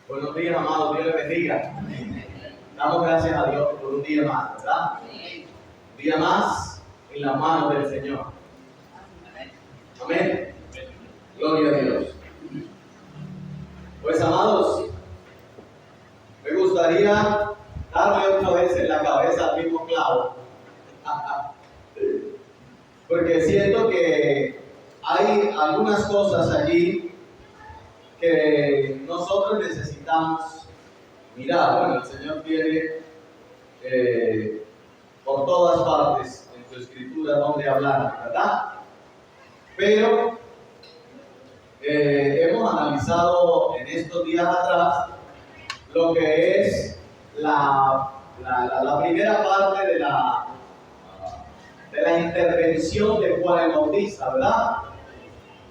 Buenos días, amados. Dios les bendiga. Damos gracias a Dios por un día más, ¿verdad? Un día más en las manos del Señor. Amén. Gloria a Dios. Pues, amados, me gustaría darle otra vez en la cabeza al mismo clavo. Porque siento que hay algunas cosas allí que nosotros necesitamos mirar. Bueno, el Señor tiene por todas partes en su escritura donde hablar, ¿verdad? Pero hemos analizado en estos días atrás lo que es la primera parte de la intervención de Juan el Bautista, ¿verdad?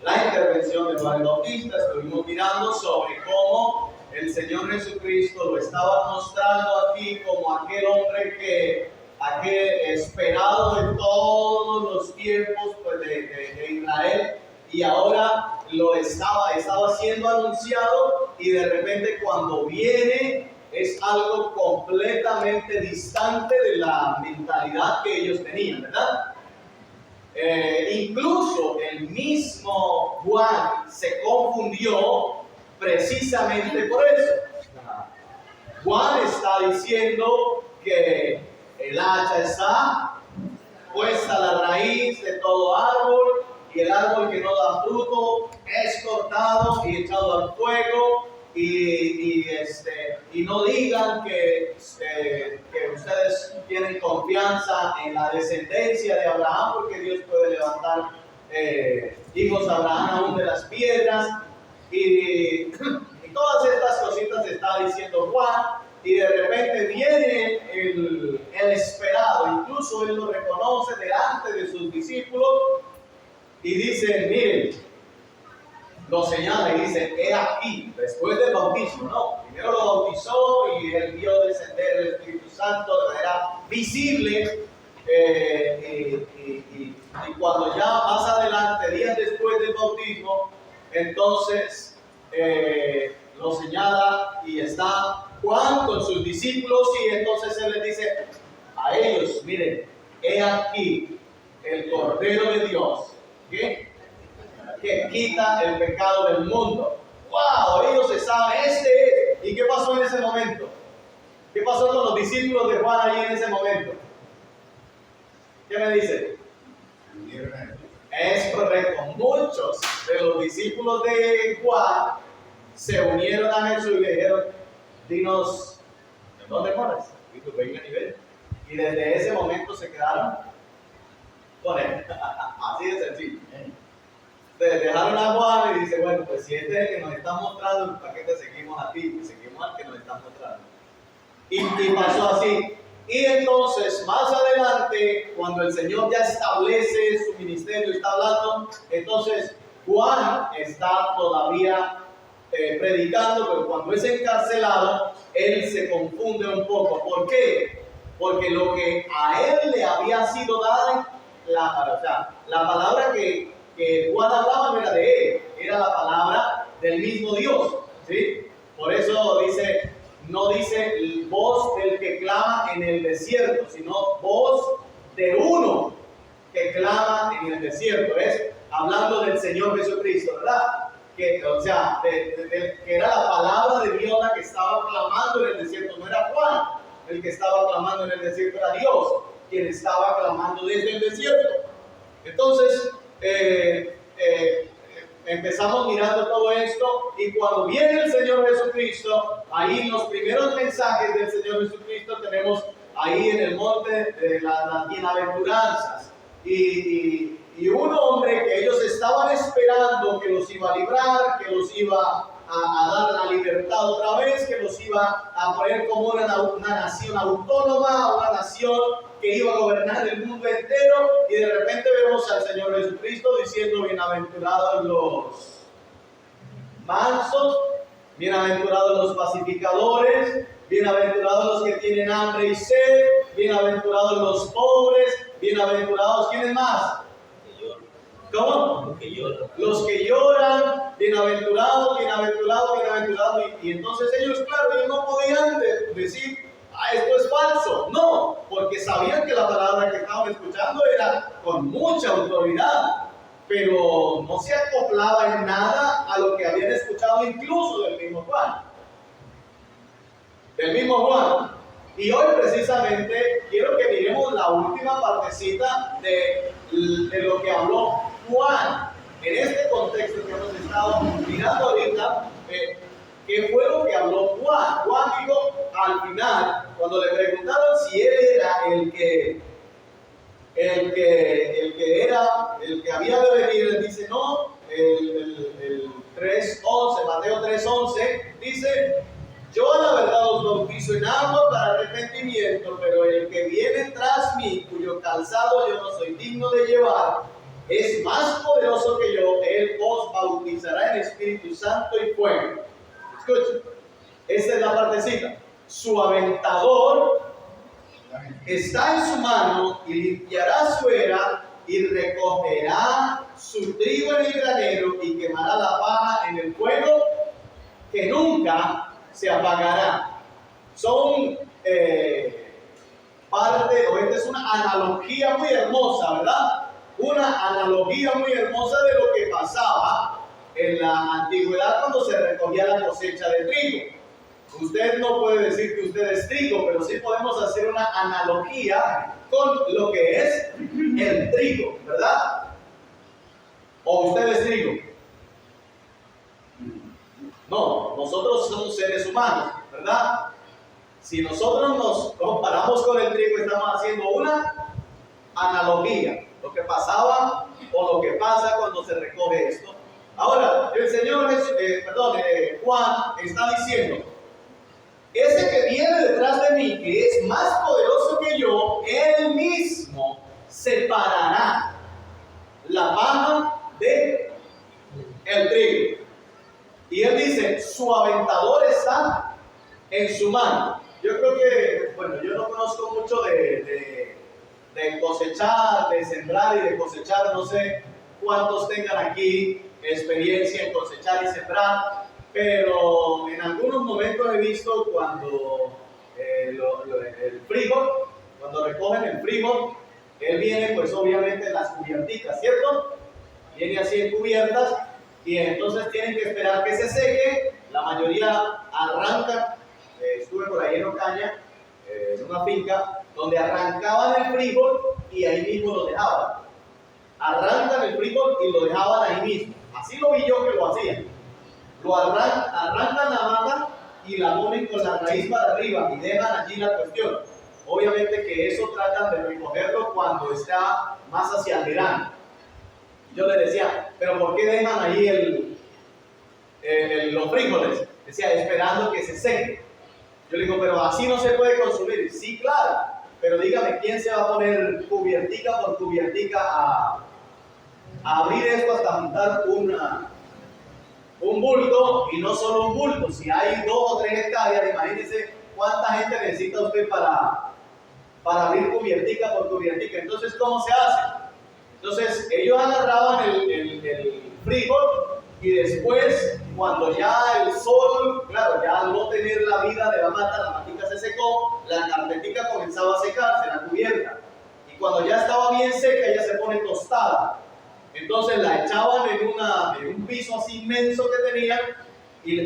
La intervención de Juan el Bautista, estuvimos mirando sobre cómo el Señor Jesucristo lo estaba mostrando aquí como aquel hombre aquel esperado de todos los tiempos pues, de Israel, y ahora lo estaba siendo anunciado, y de repente cuando viene es algo completamente distante de la mentalidad que ellos tenían, ¿verdad? Incluso el mismo Juan se confundió precisamente por eso. Juan está diciendo que el hacha está puesta a la raíz de todo árbol, y el árbol que no da fruto es cortado y echado al fuego, y no digan que ustedes tienen confianza en la descendencia de Abraham, porque Dios puede levantar hijos a Abraham aún de las piedras, y todas estas cositas está diciendo Juan. Y de repente viene el esperado, incluso él lo reconoce delante de sus discípulos, y dice, miren, lo señala y dice, he aquí, después del bautismo, no, primero lo bautizó y él vio descender el Espíritu Santo de manera visible, y cuando ya más adelante, días después del bautismo, entonces lo señala y está Juan con sus discípulos, y entonces él les dice a ellos, miren, he aquí el Cordero de Dios, ¿qué? Que quita el pecado del mundo. ¡Wow! Ellos estaban, este es. ¿Y qué pasó en ese momento? ¿Qué pasó con los discípulos de Juan allí en ese momento? ¿Qué me dicen? Es correcto. Muchos de los discípulos de Juan se unieron a Jesús y le dijeron, dinos, ¿dónde moras? Y tú venga y ven. Y desde ese momento se quedaron con él. Así de sencillo. Dejaron a Juan y dice, bueno, pues si este es el que nos está mostrando, ¿para qué te seguimos a ti? Seguimos al que nos está mostrando. Y pasó así. Y entonces, más adelante, cuando el Señor ya establece su ministerio, está hablando, entonces Juan está todavía predicando, pero cuando es encarcelado, él se confunde un poco. ¿Por qué? Porque lo que a él le había sido dada, la palabra que Juan hablaba no era de él, era la palabra del mismo Dios, ¿sí? Por eso dice, no dice voz del que clama en el desierto, sino voz de uno que clama en el desierto. Es hablando del Señor Jesucristo, ¿verdad? Que era la palabra de Dios la que estaba clamando en el desierto, no era Juan el que estaba clamando en el desierto, era Dios quien estaba clamando desde el desierto. Entonces, empezamos mirando todo esto, y cuando viene el Señor Jesucristo, ahí en los primeros mensajes del Señor Jesucristo tenemos ahí en el monte de las bienaventuranzas, y un hombre que ellos estaban esperando que los iba a librar, que los iba a dar la libertad otra vez, que los iba a poner como una nación autónoma, una nación que iba a gobernar el mundo entero, y de repente vemos al Señor Jesucristo diciendo, bienaventurados los mansos, bienaventurados los pacificadores, bienaventurados los que tienen hambre y sed, bienaventurados los pobres, bienaventurados, ¿quiénes más? ¿Cómo? Los que lloran, bienaventurados, bienaventurados, bienaventurados hablado y entonces ellos, claro, ellos no podían decir, esto es falso. No, porque sabían que la palabra que estaban escuchando era con mucha autoridad, pero no se acoplaba en nada a lo que habían escuchado incluso del mismo Juan. Del mismo Juan. Y hoy precisamente quiero que miremos la última partecita de lo que habló Juan. En este contexto que hemos estado mirando ahorita, ¿qué fue lo que habló Juan? Juan dijo al final, cuando le preguntaron si él era el que había de venir, él dice, no, el 3:11, Mateo 3:11, dice, yo a la verdad os bautizo en agua para arrepentimiento, pero el que viene tras mí, cuyo calzado yo no soy digno de llevar, es más poderoso que yo, él os bautizará en Espíritu Santo y fuego. Escuchen, esta es la partecita. Su aventador está en su mano y limpiará su era y recogerá su trigo en el granero y quemará la paja en el fuego que nunca se apagará. Son parte, o esta es una analogía muy hermosa, ¿verdad? Una analogía muy hermosa de lo que pasaba en la antigüedad cuando se recogía la cosecha de trigo. Usted no puede decir que usted es trigo, pero sí podemos hacer una analogía con lo que es el trigo, ¿verdad? ¿O usted es trigo? No, nosotros somos seres humanos, ¿verdad? Si nosotros nos comparamos con el trigo, estamos haciendo una analogía, lo que pasaba o lo que pasa cuando se recoge esto. Ahora, el Señor, Juan está diciendo, ese que viene detrás de mí, que es más poderoso que yo, él mismo separará la paja de el trigo. Y él dice, su aventador está en su mano. Yo creo que, bueno, yo no conozco mucho de cosechar, de sembrar y de cosechar. No sé cuántos tengan aquí experiencia en cosechar y sembrar, pero en algunos momentos he visto cuando el frijol, cuando recogen el frijol, él viene pues obviamente en las cubiertitas, ¿cierto? Viene así en cubiertas y entonces tienen que esperar que se seque. La mayoría arrancan. Estuve por ahí en Ocaña, en una finca, donde arrancaban el frijol y ahí mismo lo dejaban. Arrancan el frijol y lo dejaban ahí mismo. Así lo vi yo que lo hacían. Arrancan la mata y la ponen con la raíz para arriba y dejan allí la cuestión. Obviamente que eso tratan de recogerlo cuando está más hacia el verano. Yo le decía, pero ¿por qué dejan ahí los frijoles? Decía, esperando que se seque. Yo le digo, pero así no se puede consumir. Sí, claro, pero dígame, ¿quién se va a poner cubiertica por cubiertica a abrir esto hasta juntar un bulto? Y no solo un bulto, si hay 2 o 3 hectáreas, imagínense cuánta gente necesita usted para abrir cubiertica por cubiertica. Entonces, ¿cómo se hace? Entonces, ellos agarraban el frijol y después, cuando ya el sol, claro, ya al no tener la vida de la matica se secó, la carpetica comenzaba a secarse, la cubierta. Y cuando ya estaba bien seca, ya se pone tostada. Entonces la echaban en un piso así inmenso que tenían,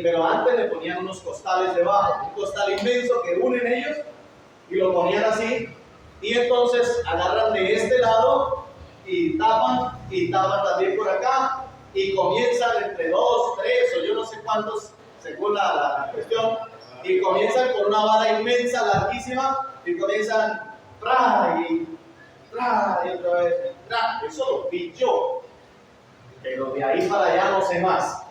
pero antes le ponían unos costales debajo, un costal inmenso que unen ellos y lo ponían así. Y entonces agarran de este lado y tapan también por acá y comienzan entre 2, 3 o yo no sé cuántos según la cuestión, y comienzan con una vara inmensa, larguísima, y comienzan y otra vez, eso lo vi yo, pero de ahí para allá no sé más.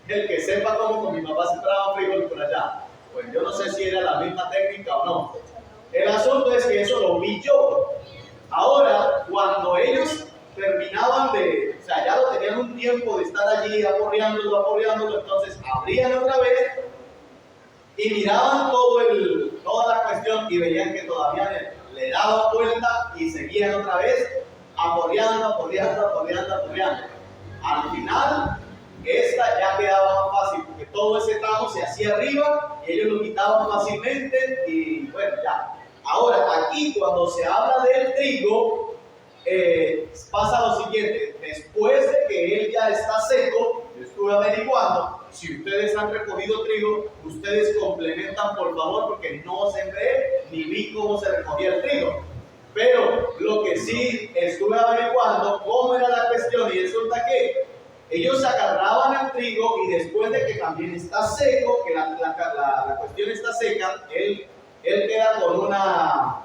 El que sepa cómo con mi papá sembraba frijol por allá, pues yo no sé si era la misma técnica o no. El asunto es que eso lo vi yo. Ahora, cuando ellos terminaban o sea, ya lo tenían un tiempo de estar allí aporreándolo, entonces abrían otra vez y miraban toda la cuestión y veían que todavía le daban vuelta y seguían otra vez aporreando. Al final, esta ya quedaba más fácil, porque todo ese tramo se hacía arriba y ellos lo quitaban fácilmente y bueno, ya. Ahora, aquí cuando se habla del trigo, pasa lo siguiente: después de que él ya está seco, yo estuve averiguando, si ustedes han recogido trigo, ustedes complementan por favor, porque no sembré ni vi cómo se recogía el trigo. Pero lo que sí estuve averiguando, cómo era la cuestión, y resulta que ellos agarraban el trigo y después de que también está seco, que la cuestión está seca, él queda con una...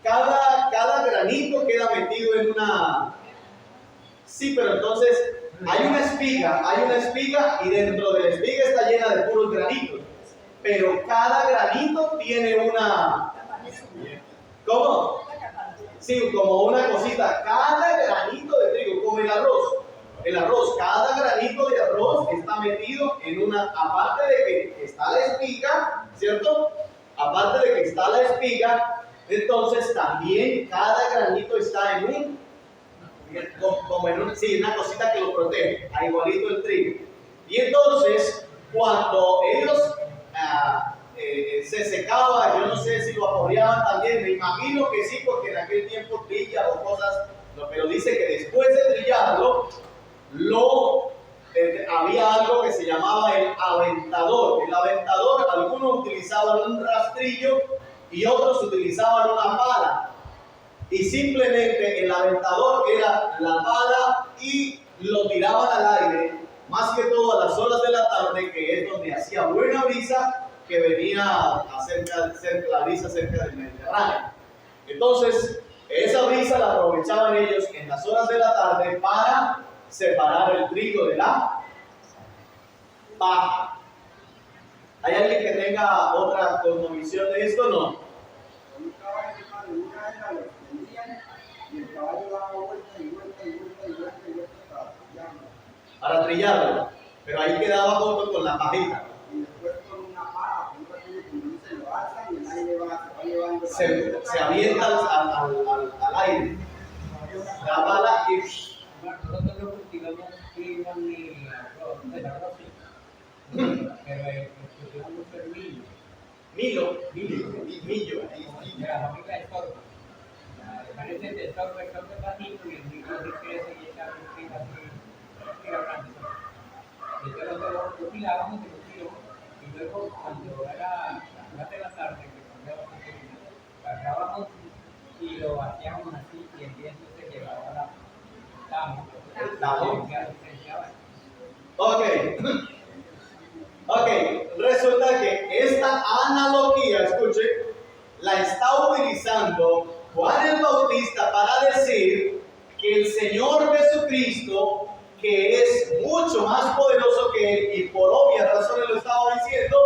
Cada granito queda metido en una... Sí, pero entonces hay una espiga y dentro de la espiga está llena de puros granitos. Pero cada granito tiene una... ¿Cómo? Sí, como una cosita. Cada granito de trigo, como el arroz. El arroz, cada granito de arroz está metido en una... Aparte de que está la espiga, ¿cierto? Aparte de que está la espiga, entonces también cada granito está en un... Como en un... Sí, una cosita que lo protege, a igualito el trigo. Y entonces, cuando ellos... se secaba, yo no sé si lo aporreaban también, me imagino que sí, porque en aquel tiempo trilla o cosas, pero dice que después de trillarlo, había algo que se llamaba el aventador. El aventador, algunos utilizaban un rastrillo y otros utilizaban una pala. Y simplemente el aventador era la pala y lo tiraban al aire, más que todo a las horas de la tarde, que es donde hacía buena brisa, que venía la brisa cerca del Mediterráneo. Entonces, esa brisa la aprovechaban ellos en las horas de la tarde para separar el trigo de la paja. ¿Hay alguien que tenga otra cosmovisión de esto? No. Para trillarlo, pero ahí quedaba junto con la pajita. Se avienta al aire. La bala y... Nosotros no cultivamos trigo ni arroz, pero cultivamos mucho el millo. Millo. La familia de sorgo. Parece de sorgo, el sorgo es bajito y el millo sí crece y echa un trigo así grande. Entonces nosotros lo tirábamos y luego cuando era las de la tarde, que cambiaba un agarrábamos y lo hacíamos así y el viento se llevaba la tamo. Ok, resulta que esta analogía, escuche, la está utilizando Juan el Bautista para decir que el Señor Jesucristo, que es mucho más poderoso que él, y por obvias razones lo estaba diciendo,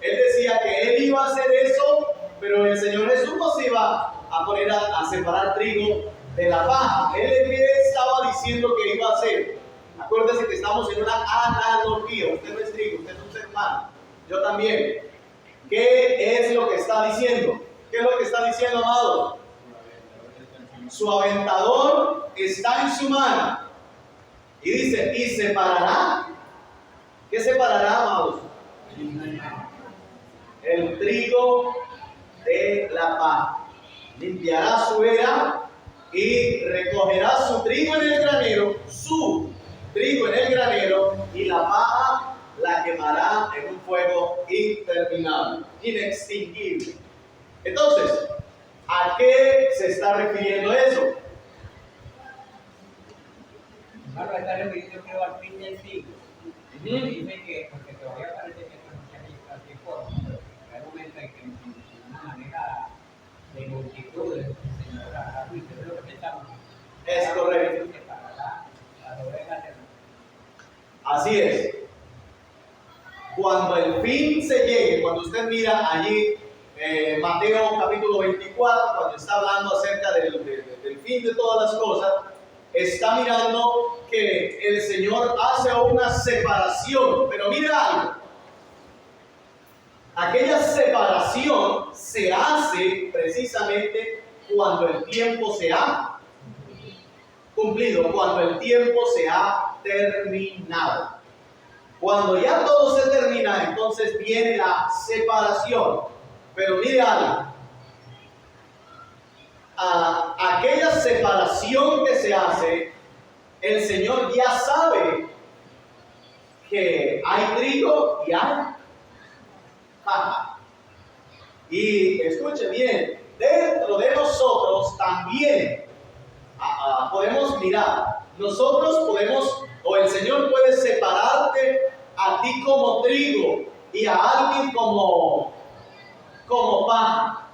él decía que él iba a hacer eso, pero el Señor Jesús no se iba a poner a separar trigo de la paja. Él estaba diciendo que iba a hacer. Acuérdense que estamos en una analogía. Usted no es trigo, usted es un ser humano. Yo también. ¿Qué es lo que está diciendo? ¿Qué es lo que está diciendo, amados? Su aventador está en su mano. Y dice, ¿y separará? ¿Qué separará, amados? El trigo de la paja. Limpiará su era y recogerá su trigo en el granero, y la paja la quemará en un fuego interminable, inextinguible. Entonces, ¿a qué se está refiriendo eso? Hermano, está refiriendo creo al fin del siglo. Dice que, porque todavía parece que esto no se ha visto así forma, pero hay momentos en que de una manera de multitudes, el Señor hará juicio, es lo que pensamos. Es correcto. Las ovejas de... Así es. Cuando el fin se llegue, cuando usted mira allí Mateo capítulo 24, cuando está hablando acerca del fin de todas las cosas, está mirando que el Señor hace una separación. Pero mira algo. Aquella separación se hace precisamente cuando el tiempo se ha cumplido, cuando el tiempo se ha terminado. Cuando ya todo se termina, entonces viene la separación. Pero mire algo. Aquella separación que se hace, el Señor ya sabe que hay trigo y hay paja. Y escuche bien, dentro de nosotros también podemos mirar. Nosotros podemos, o el Señor puede separarte a ti como trigo y a alguien como paja.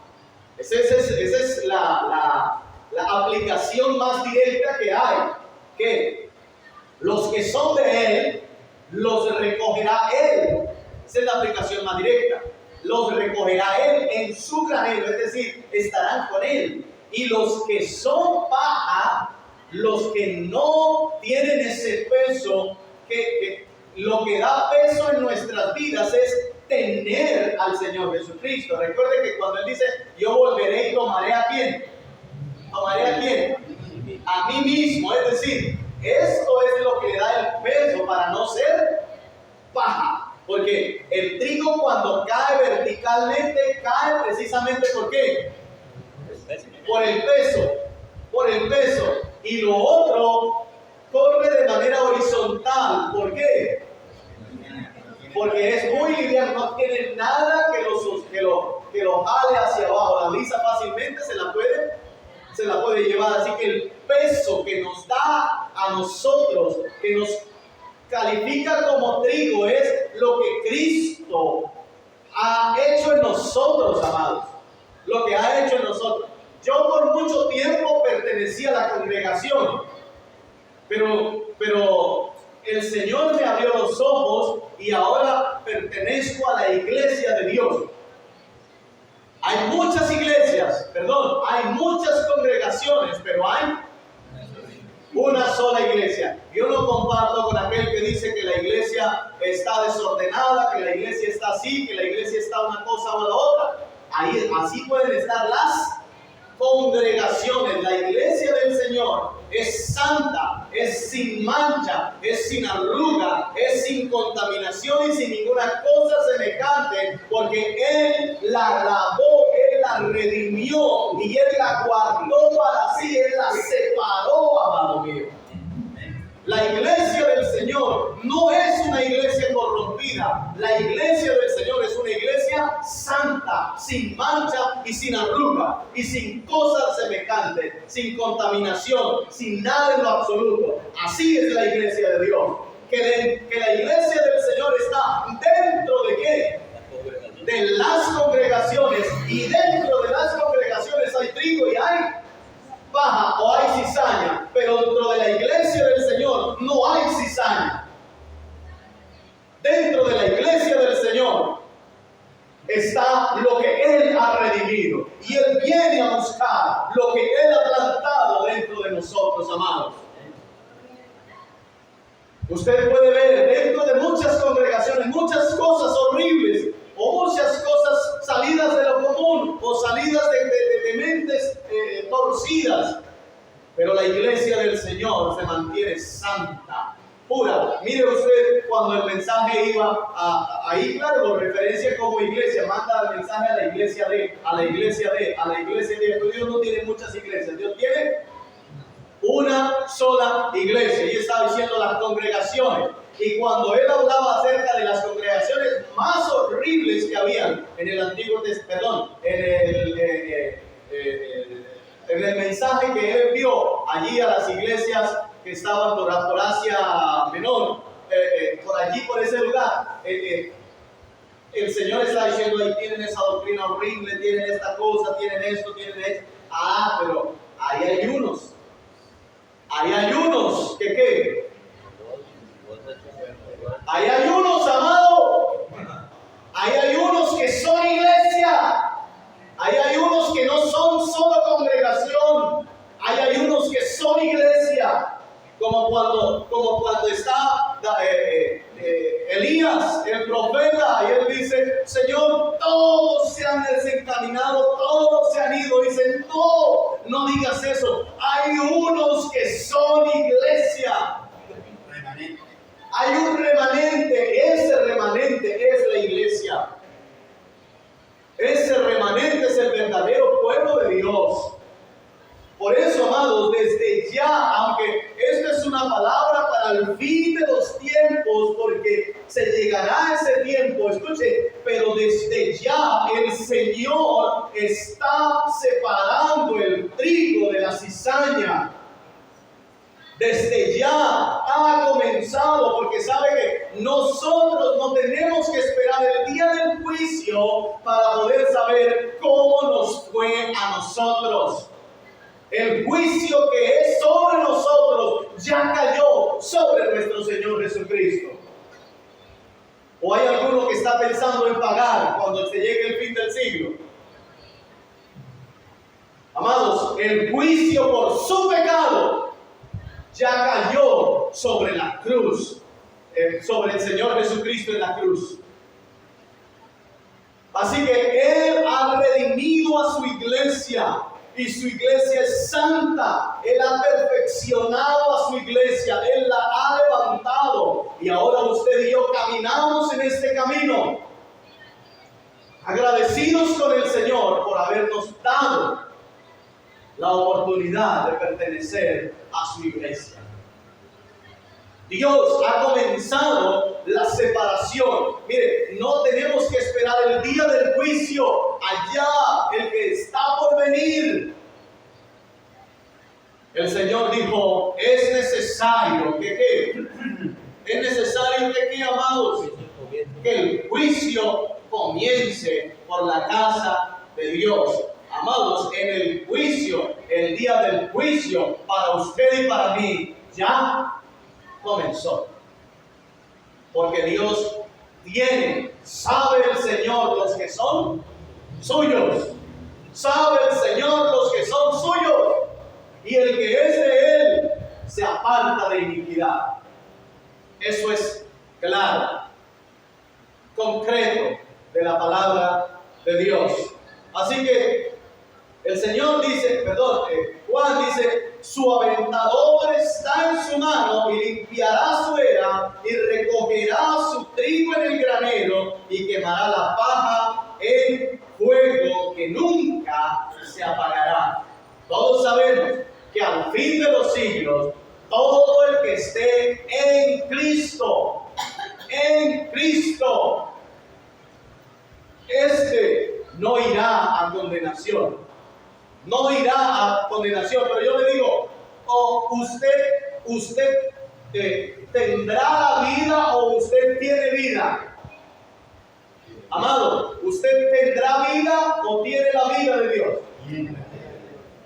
Esa es la aplicación más directa que hay. Que los que son de Él, los recogerá Él. Esa es la aplicación más directa. Los recogerá Él en su granero, es decir, estarán con Él. Y los que son paja, los que no tienen ese peso, que lo que da peso en nuestras vidas es tener al Señor Jesucristo. Recuerde que cuando Él dice, yo volveré y tomaré ¿a quién? ¿Tomaré a quién? A mí mismo. Es decir, esto es lo que le da el peso para no ser paja. Porque el trigo cuando cae verticalmente, cae precisamente ¿por qué? Por el peso. Por el peso. Y lo otro corre de manera horizontal. ¿Por qué? Porque es muy liviano, no tiene nada que lo jale hacia abajo. La lisa fácilmente se la puede llevar. Así que el peso que nos da a nosotros, que nos califica como trigo, es lo que Cristo ha hecho en nosotros, amados. Lo que ha hecho en nosotros. Yo por mucho tiempo pertenecía a la congregación, pero el Señor me abrió los ojos y ahora pertenezco a la iglesia de Dios. Hay muchas iglesias, hay muchas congregaciones, pero hay una sola iglesia. Yo no comparto con aquel que dice que la iglesia está desordenada, que la iglesia está así, que la iglesia está una cosa o la otra. Así pueden estar las congregaciones. La iglesia del Señor es santa, es sin mancha, es sin arruga, es sin contaminación y sin ninguna cosa semejante, porque Él la lavó, Él la redimió y Él la guardó para sí, Él la separó, amado mío. La iglesia del Señor no es una iglesia corrompida. La iglesia del Señor es una iglesia santa, sin mancha y sin arruga, y sin cosas semejantes, sin contaminación, sin nada en lo absoluto. Así es la iglesia de Dios. Que la iglesia del Señor está dentro de ¿qué? De las congregaciones. Y dentro de las congregaciones hay trigo y hay paja o hay cizaña, pero dentro de la iglesia del Señor no hay cizaña. Dentro de la iglesia del Señor está lo que Él ha redimido y Él viene a buscar lo que Él ha plantado dentro de nosotros, amados. Usted puede ver dentro de muchas congregaciones muchas cosas horribles o muchas cosas salidas de lo común o salidas de mentes torcidas, pero la iglesia del Señor se mantiene santa, pura. Mire usted, cuando el mensaje iba ahí, claro, lo referencia como iglesia, manda el mensaje a la iglesia de, a la iglesia de, a la iglesia de. Pero Dios no tiene muchas iglesias, Dios tiene una sola iglesia, y está diciendo las congregaciones. Y cuando él hablaba acerca de las congregaciones más horribles que habían en el Antiguo Testamento, en el mensaje que él envió allí a las iglesias que estaban por Asia Menor, por allí, por ese lugar, el Señor está diciendo, ahí tienen esa doctrina horrible, tienen esta cosa, tienen esto, tienen esto. Pero ahí hay unos. Ahí hay unos que ¿qué? Ahí hay unos, amado. Ahí hay unos que son iglesia. Ahí hay unos que no son solo congregación. Ahí hay unos que son iglesia. Como cuando está Elías, el profeta, y él dice, Señor, todos se han desencaminado, todos se han ido. Dicen, no digas eso. Hay unos que son iglesia. hay un remanente, ese remanente es la iglesia. Ese remanente es el verdadero pueblo de Dios. Por eso, amados, desde ya, aunque esta es una palabra para el fin de los tiempos, porque se llegará ese tiempo, escuche, pero desde ya el Señor está separando el trigo de la cizaña. Desde ya ha comenzado, porque sabe que nosotros no tenemos que esperar el día del juicio para poder saber cómo nos fue a nosotros. El juicio que es sobre nosotros ya cayó sobre nuestro Señor Jesucristo. ¿O hay alguno que está pensando en pagar cuando se llegue el fin del siglo? Amados, el juicio por su pecado ya cayó sobre la cruz, sobre el Señor Jesucristo en la cruz. Así que Él ha redimido a su iglesia. Y su iglesia es santa. Él ha perfeccionado a su iglesia. Él la ha levantado. Y ahora usted y yo caminamos en este camino. Agradecidos con el Señor por habernos dado la oportunidad de pertenecer a su iglesia. Dios ha comenzado la separación. Mire, no tenemos que esperar el día del juicio, allá, el que está por venir. El Señor dijo, es necesario que ¿qué? Es necesario que ¿qué, amados? Que el juicio comience por la casa de Dios. Amados, en el juicio, el día del juicio, para usted y para mí, ya comenzó. Porque Dios sabe el Señor los que son suyos. Sabe el Señor los que son suyos. Y el que es de Él se aparta de iniquidad. Eso es claro, concreto de la palabra de Dios. Así que el Señor dice, Juan dice, su aventador está en su mano y limpiará su era y recogerá su trigo en el granero y quemará la paja en fuego que nunca se apagará. Todos sabemos que al fin de los siglos, todo el que esté en Cristo, este no irá a condenación. No irá a condenación, pero yo le digo, usted tendrá la vida o usted tiene vida. Amado, ¿usted tendrá vida o tiene la vida de Dios?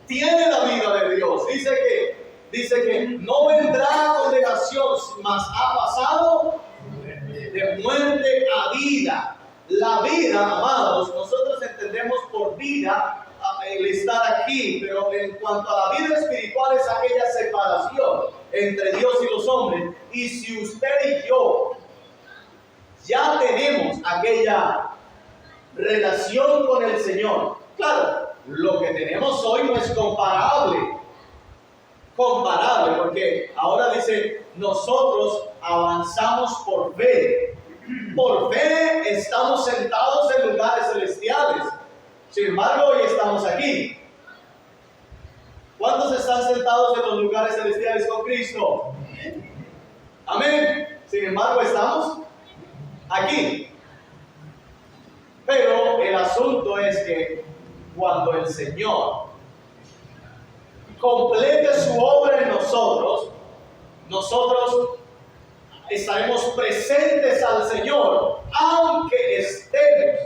Tiene la vida de Dios. Dice que no vendrá condenación, mas ha pasado de muerte a vida. La vida, amados, nosotros entendemos por vida el estar aquí, pero en cuanto a la vida espiritual es aquella separación entre Dios y los hombres. Y si usted y yo ya tenemos aquella relación con el Señor, claro, lo que tenemos hoy no es comparable, porque ahora dice, nosotros avanzamos por fe. Por fe estamos sentados en lugares celestiales. Sin embargo, hoy estamos aquí. ¿Cuántos están sentados en los lugares celestiales con Cristo? Amén. Sin embargo, estamos aquí. Pero el asunto es que cuando el Señor complete su obra en nosotros estaremos presentes al Señor, aunque estemos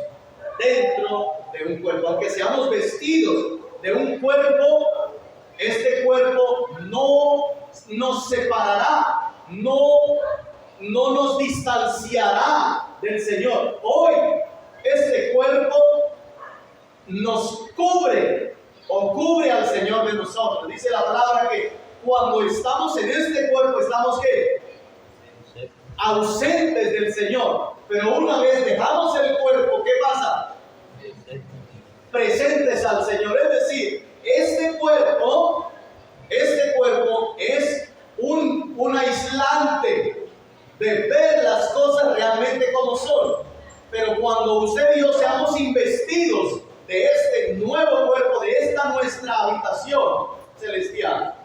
dentro de un cuerpo, aunque seamos vestidos de un cuerpo. Este cuerpo no nos separará, no nos distanciará del Señor. Hoy este cuerpo nos cubre o cubre al Señor de nosotros. Dice la palabra que cuando estamos en este cuerpo estamos ¿qué? Ausentes del Señor. Pero una vez dejamos el cuerpo, ¿qué pasa? Presentes al Señor. Es decir, este cuerpo es un aislante de ver las cosas realmente como son. Pero cuando usted y yo seamos investidos de este nuevo cuerpo, de esta nuestra habitación celestial,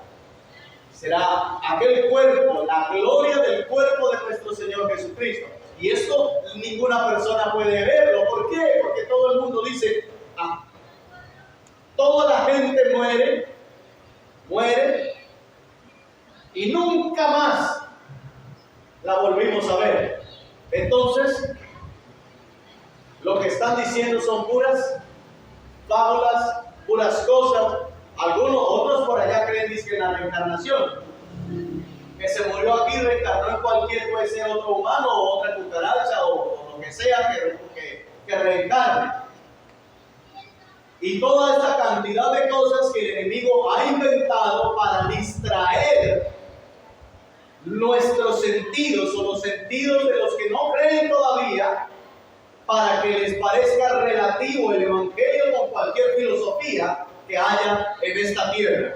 será aquel cuerpo, la gloria del cuerpo de nuestro Señor Jesucristo. Y esto ninguna persona puede verlo. ¿Por qué? Porque todo el mundo dice, toda la gente muere y nunca más la volvimos a ver. Entonces, lo que están diciendo son puras fábulas, puras cosas. Algunos, otros por allá creen que en la reencarnación, que se murió aquí, reencarnó en cualquier, puede ser otro humano o otra cucaracha o lo que sea que reencarne. Y toda esta cantidad de cosas que el enemigo ha inventado para distraer nuestros sentidos o los sentidos de los que no creen todavía, para que les parezca relativo el evangelio con cualquier filosofía que haya en esta tierra.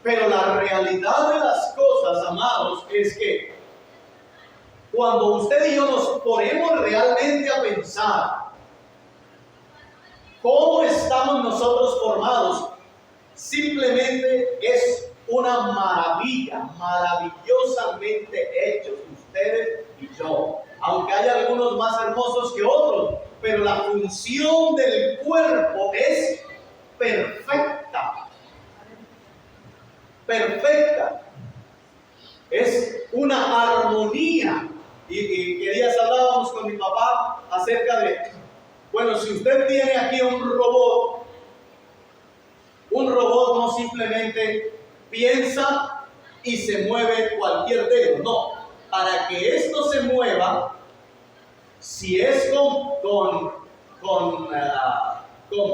Pero la realidad de las cosas, amados, es que cuando usted y yo nos ponemos realmente a pensar cómo estamos nosotros formados, simplemente es una maravilla, maravillosamente hechos ustedes y yo. Aunque hay algunos más hermosos que otros, pero la función del cuerpo es perfecta. Perfecta. Es una armonía. Y que días hablábamos con mi papá acerca de, bueno, si usted tiene aquí un robot no simplemente piensa y se mueve cualquier dedo, no. Para que esto se mueva, si es con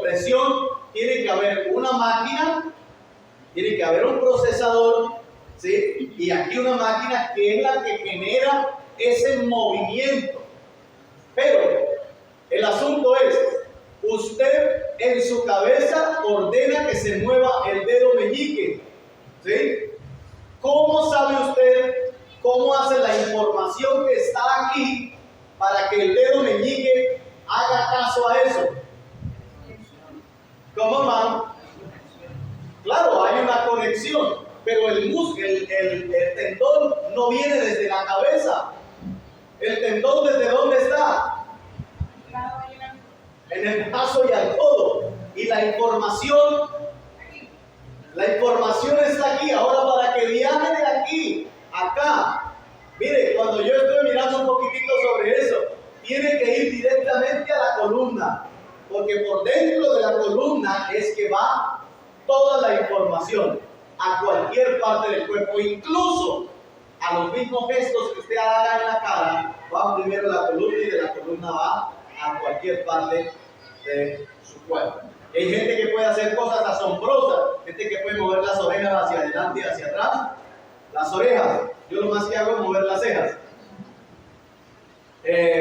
presión, tiene que haber una máquina, tiene que haber un procesador, ¿sí? Y aquí una máquina que es la que genera ese movimiento. Pero el asunto es, usted en su cabeza ordena que se mueva el dedo meñique, ¿sí? ¿Cómo sabe usted cómo hace la información que está aquí para que el dedo meñique haga caso a eso? ¿Cómo, hermano? Claro, hay una conexión, pero el tendón no viene desde la cabeza. ¿El tendón desde dónde está? En el brazo y al codo. Y la información está aquí. Ahora, para que viaje de aquí a acá, mire, cuando yo estoy mirando un poquitito sobre eso, tiene que ir directamente a la columna, porque por dentro de la columna es que va toda la información a cualquier parte del cuerpo, incluso a los mismos gestos que usted haga en la cara, va primero a la columna y de la columna va a cualquier parte de su cuerpo. Hay gente que puede hacer cosas asombrosas, gente que puede mover las orejas hacia adelante y hacia atrás. Las orejas, yo lo más que hago es mover las cejas.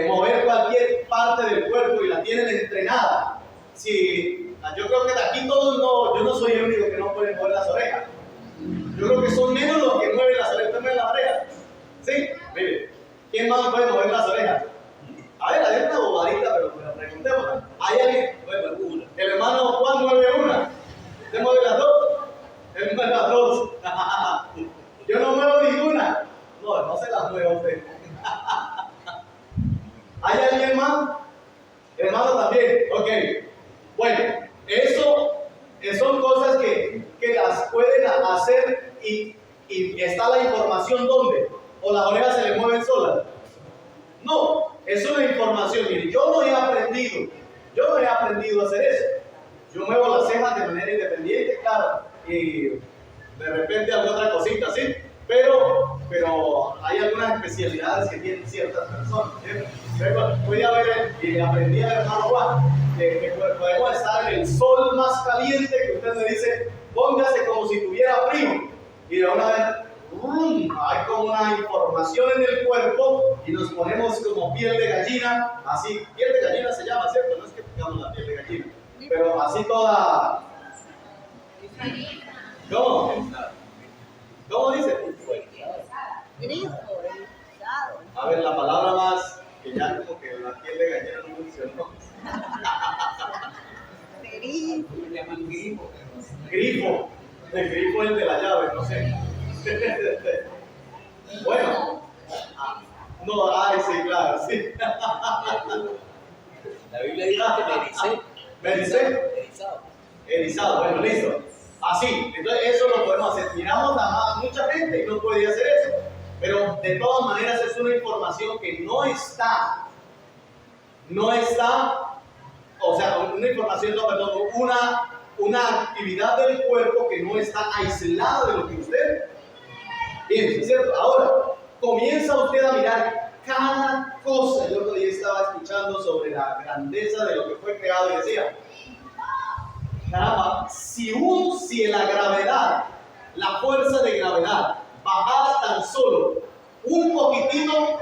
Mover cualquier parte del cuerpo y la tienen entrenada. Si, yo creo que de aquí todos no, yo no soy el único que no puede mover las orejas. Yo creo que son menos los que mueven las orejas. ¿Usted mueve las orejas? ¿Sí? Mire, ¿quién más puede mover las orejas? A ver, hay una bobadita, pero preguntémosla. ¿Hay alguien? Bueno, una. El hermano Juan mueve una. ¿Usted mueve las dos? Él mueve las dos. Yo no muevo ninguna. No se las mueve usted. ¿Hay alguien más? Hermano también. Ok. Bueno, eso son cosas que las pueden hacer y está la información ¿dónde? ¿O las orejas se le mueven solas? No, es una información. Mire, yo no he aprendido a hacer eso. Yo muevo las cejas de manera independiente, claro, y de repente alguna otra cosita, sí, pero hay algunas especialidades que tienen ciertas personas, ¿sí? Voy a ver, y aprendí al hermano Juan, que podemos estar en el sol más caliente, que usted me dice, póngase como si tuviera frío, y de una vez, hay como una información en el cuerpo, y nos ponemos como piel de gallina, así, piel de gallina se llama, ¿cierto? No es que pongamos la piel de gallina, pero así toda... ¿Cómo? ¿Cómo dice? Griso, erizado. A ver, la palabra más que ya como que la piel de gallina no funcionó. Lo llaman grifo, pero Grifo. El grifo es el de la llave, no sé. Bueno. No, ay, sí, claro, sí. La Biblia dice que me ericé. ¿Me dice? Erizado. Erizado, bueno, listo. Así, entonces eso lo podemos hacer. Miramos a mucha gente y no puede hacer eso. Pero de todas maneras es una información que no está, o sea, una información, no, perdón, una actividad del cuerpo que no está aislada de lo que usted piensa, ¿cierto? Ahora, comienza usted a mirar cada cosa. Yo todavía estaba escuchando sobre la grandeza de lo que fue creado y decía, caramba, si en la gravedad, la fuerza de gravedad, bajara tan solo un poquitito,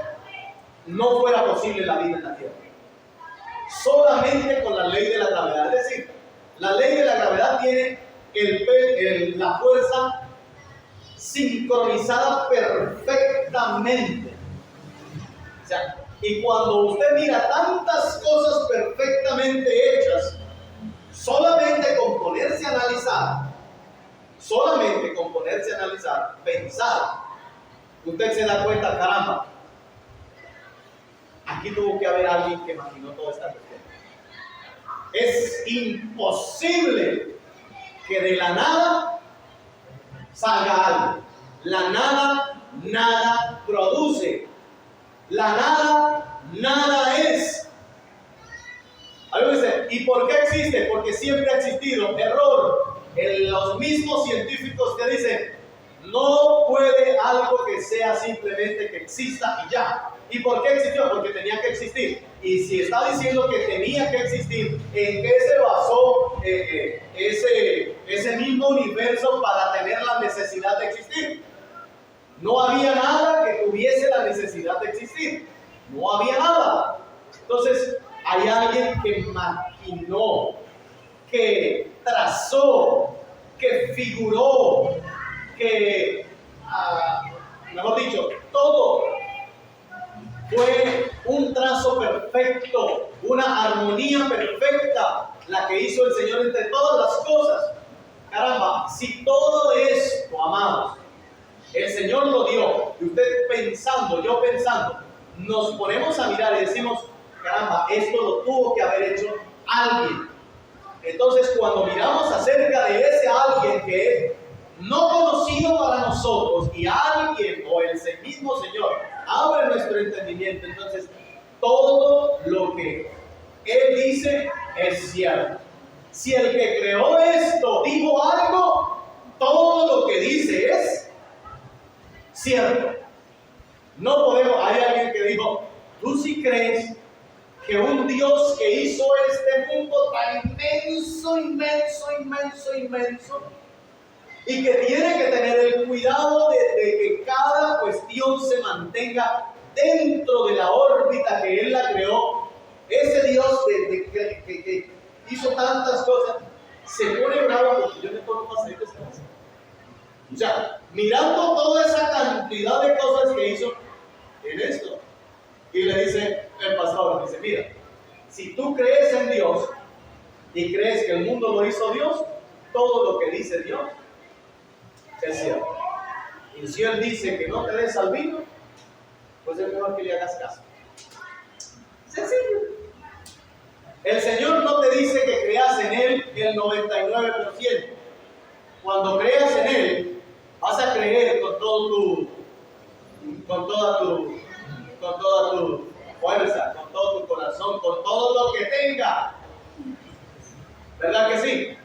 no fuera posible la vida en la Tierra. Solamente con la ley de la gravedad. Es decir, la ley de la gravedad tiene la fuerza sincronizada perfectamente. O sea, y cuando usted mira tantas cosas perfectamente hechas, solamente con ponerse a analizar, pensar, usted se da cuenta, caramba, aquí tuvo que haber alguien que imaginó toda esta cuestión. Es imposible que de la nada salga algo. La nada produce. La nada es. Algo dice, ¿y por qué existe? Porque siempre ha existido. Error. Los mismos científicos que dicen, no puede algo que sea simplemente que exista y ya. ¿Y por qué existió? Porque tenía que existir. Y si está diciendo que tenía que existir, ¿en qué se basó ese mismo universo para tener la necesidad de existir? No había nada que tuviese la necesidad de existir. No había nada. Entonces, hay alguien que imaginó, que trazó, que figuró, que, mejor dicho, todo fue un trazo perfecto, una armonía perfecta, la que hizo el Señor entre todas las cosas. Caramba, si todo esto, amados, el Señor lo dio, y usted pensando, yo pensando, nos ponemos a mirar y decimos, caramba, esto lo tuvo que haber hecho alguien. Entonces, cuando miramos acerca de ese alguien que es no conocido para nosotros, y alguien o el mismo Señor abre nuestro entendimiento, entonces todo lo que Él dice es cierto. Si el que creó esto dijo algo, todo lo que dice es cierto. No podemos, hay alguien que dijo, ¿tú sí crees que un Dios que hizo este mundo tan inmenso, y que tiene que tener el cuidado de que cada cuestión se mantenga dentro de la órbita que Él la creó, ese Dios que hizo tantas cosas, se pone bravo porque yo le pongo más aceite? O sea, mirando toda esa cantidad de cosas que hizo en esto, y le dice el pastor, dice, mira, si tú crees en Dios y crees que el mundo lo hizo Dios, todo lo que dice Dios es cierto. Y si Él dice que no te des al vino, pues es mejor que le hagas caso. Sencillo. El Señor no te dice que creas en Él el 99%. Cuando creas en Él, vas a creer con toda tu fuerza, con todo tu corazón, con todo lo que tenga. ¿Verdad que sí?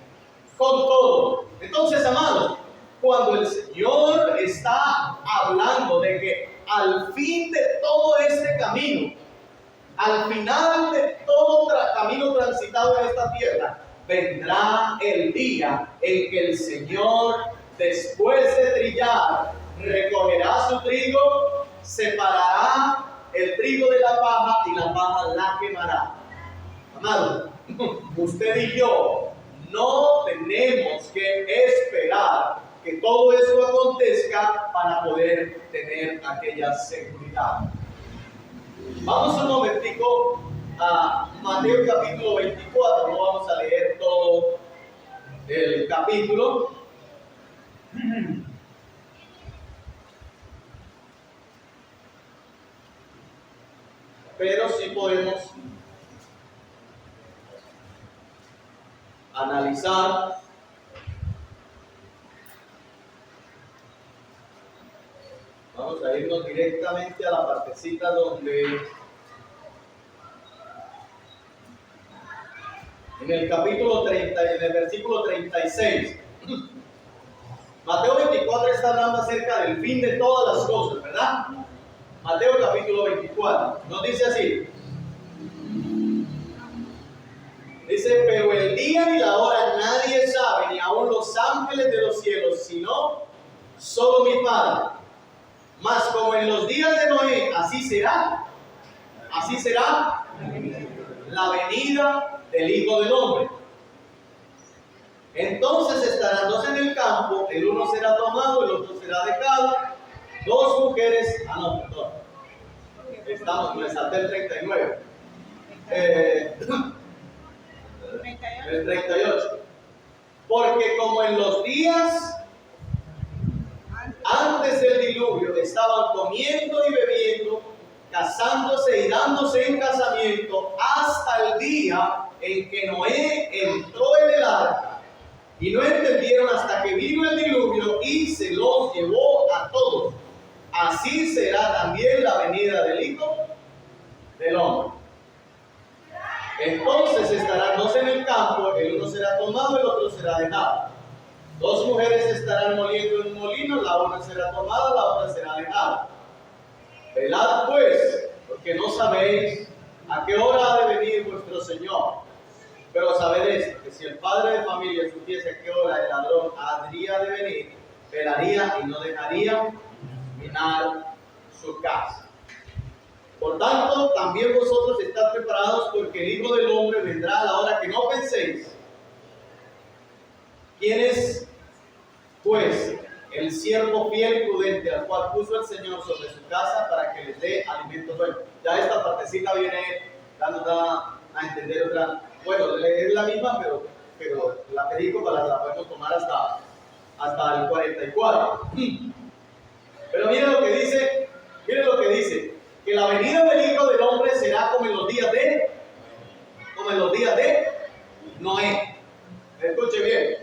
Con todo. Entonces, amados, cuando el Señor está hablando de que al fin de todo este camino, al final de todo camino transitado en esta tierra, vendrá el día en que el Señor, después de trillar, recogerá su trigo, separará el trigo de la paja y la paja la quemará. Amado, usted y yo no tenemos que esperar que todo eso acontezca para poder tener aquella seguridad. Vamos un momentico a Mateo capítulo 24, no vamos a leer todo el capítulo. Pero sí podemos analizar vamos a irnos directamente a la partecita donde en el capítulo 30, en el versículo 36. Mateo 24 está hablando acerca del fin de todas las cosas, ¿verdad? Mateo capítulo 24, nos dice así. Dice, pero el día ni la hora nadie sabe, ni aun los ángeles de los cielos, sino solo mi Padre. Mas como en los días de Noé, así será la venida del Hijo del Hombre. Entonces estarán dos en el campo, el uno será tomado, el otro será dejado. Dos mujeres, perdón, me salté el 39. El 38. Porque como en los días antes del diluvio estaban comiendo y bebiendo, casándose y dándose en casamiento, hasta el día en que Noé entró en el arca, y no entendieron hasta que vino el diluvio y se los llevó a todos. Así será también la venida del Hijo del Hombre. Entonces estarán dos en el campo, el uno será tomado, el otro será dejado. Dos mujeres estarán moliendo en un molino, la una será tomada, la otra será dejada. Velad pues, porque no sabéis a qué hora ha de venir vuestro Señor. Pero sabed esto, que si el padre de familia supiese a qué hora el ladrón habría de venir, velaría y no dejaría minar su casa. Por tanto, también vosotros estad preparados, porque el Hijo del Hombre vendrá a la hora que no penséis. ¿Quién es, pues, el siervo fiel y prudente al cual puso el Señor sobre su casa para que les dé alimento bueno? Ya esta partecita viene dando a entender otra. Bueno, es la misma, pero la película la podemos tomar hasta el 44. Pero miren lo que dice, que la venida del Hijo del Hombre será como en los días de Noé. Escuche bien.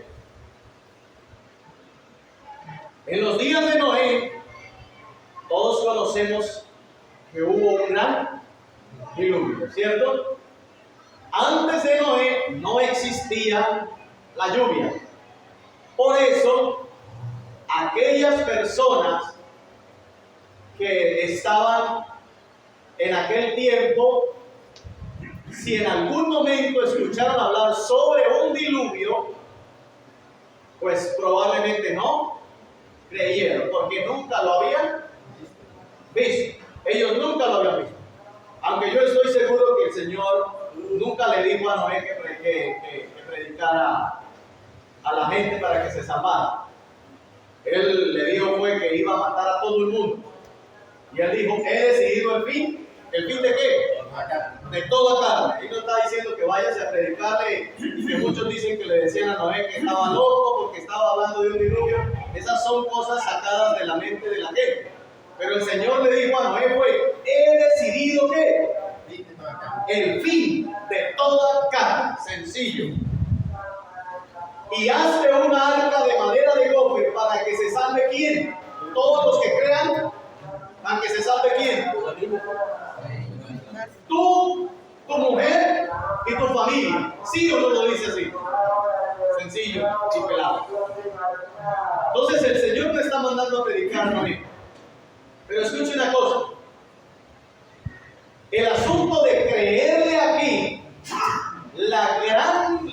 En los días de Noé, todos conocemos que hubo un gran diluvio, ¿cierto? Antes de Noé no existía la lluvia. Por eso, aquellas personas que estaban en aquel tiempo, si en algún momento escucharon hablar sobre un diluvio, pues probablemente no creyeron, porque nunca lo habían visto. Ellos nunca lo habían visto. Aunque yo estoy seguro que el Señor nunca le dijo a Noé que predicara a la gente para que se salvara. Él le dijo fue que iba a matar a todo el mundo. Y él dijo, he decidido el fin. ¿El fin de qué? De toda carne. Él no está diciendo que vayas a predicarle, que muchos dicen que le decían a Noé que estaba loco porque estaba hablando de un diluvio. Esas son cosas sacadas de la mente de la gente. Pero el Señor le dijo a Noé fue, he decidido que el fin de toda carne. Sencillo. Y hazte una arca de madera de gofer para que se salve ¿quién? Todos los que crean. ¿Para que se salve quién? Tú, tu mujer y tu familia. ¿Sí o no lo dice así? Sencillo y pelado. Entonces el Señor te está mandando a predicar a Noé. Pero escuche una cosa. El asunto de creerle aquí, la gran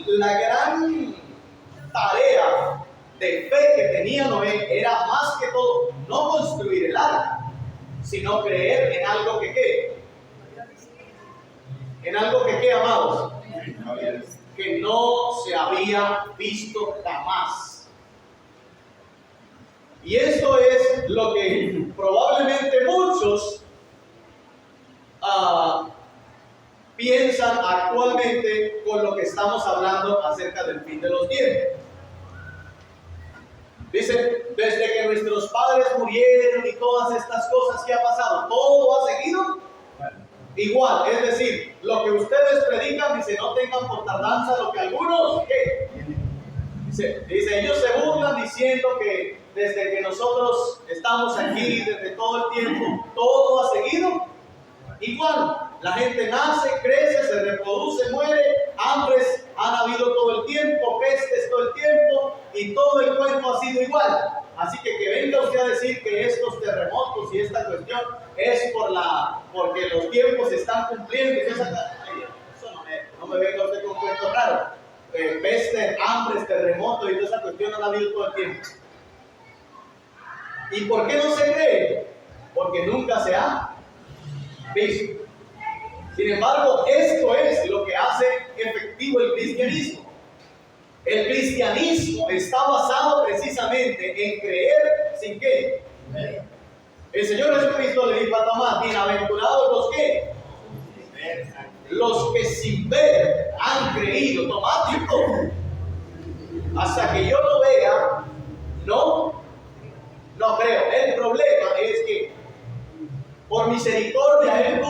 tarea de fe que tenía Noé era más que todo no construir el arca, sino creer en algo que ¿qué? En algo que ¿qué, amados? Que no se había visto jamás. Y esto es lo que probablemente muchos piensan actualmente con lo que estamos hablando acerca del fin de los tiempos. Dice, desde que nuestros padres murieron y todas estas cosas que ha pasado, todo ha seguido igual. Es decir, lo que ustedes predican, dice, no tengan por tardanza lo que algunos, ¿qué? Dice, ellos se burlan diciendo que desde que nosotros estamos aquí, desde todo el tiempo, todo ha seguido igual. La gente nace, crece, se reproduce, muere, hambres han habido todo el tiempo, pestes todo el tiempo, y todo el cuento ha sido igual. Así que venga usted a decir que estos terremotos y esta cuestión es porque los tiempos se están cumpliendo. Eso no me venga usted con un cuento raro. Peste, hambres, terremotos y toda esa cuestión han habido todo el tiempo. ¿Y por qué no se cree? Porque nunca se ha visto. Sin embargo, esto es lo que hace efectivo el cristianismo. El cristianismo está basado precisamente en creer sin qué. El Señor Jesucristo le dijo a Tomás, bienaventurados los que, los que sin ver han creído. Tomás dijo, hasta que yo lo vea, no creo. El problema es que por misericordia él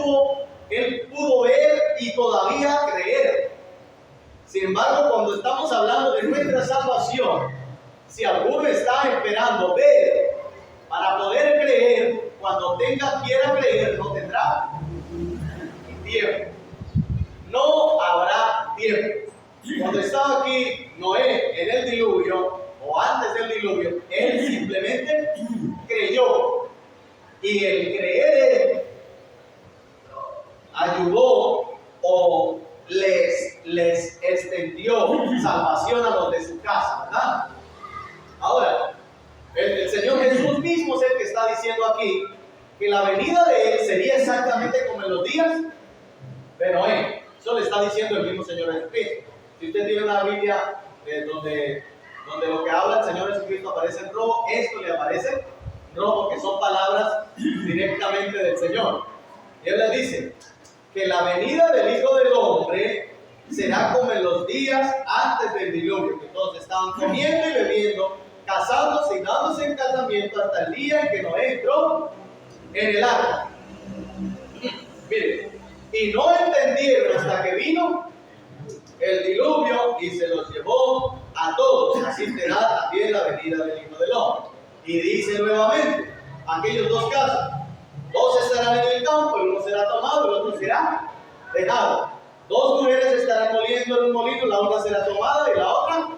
pudo ver y todavía creer. Sin embargo, cuando estamos hablando de nuestra salvación, si alguno está esperando ver para poder creer, cuando quiera creer, no tendrá tiempo. No habrá tiempo. Cuando estaba aquí Noé en el diluvio, o antes del diluvio, él simplemente creyó. Y el creer ayudó o les extendió salvación a los de su casa, ¿verdad? Ahora, el Señor Jesús mismo es el que está diciendo aquí que la venida de Él sería exactamente como en los días de Noé. Eso le está diciendo el mismo Señor Jesucristo. Si usted tiene una Biblia donde lo que habla el Señor Jesucristo aparece en rojo, esto le aparece en rojo, que son palabras directamente del Señor. Y Él les dice que la venida del Hijo del Hombre será como en los días antes del diluvio, que todos estaban comiendo y bebiendo, casándose y dándose en casamiento hasta el día en que Noé entró en el arca. Miren, y no entendieron hasta que vino el diluvio y se los llevó a todos. Así será también la venida del Hijo del Hombre. Y dice nuevamente, aquellos dos casos, dos estarán en el campo, el uno será tomado, el otro será dejado. Dos mujeres estarán moliendo en un molino, la una será tomada y la otra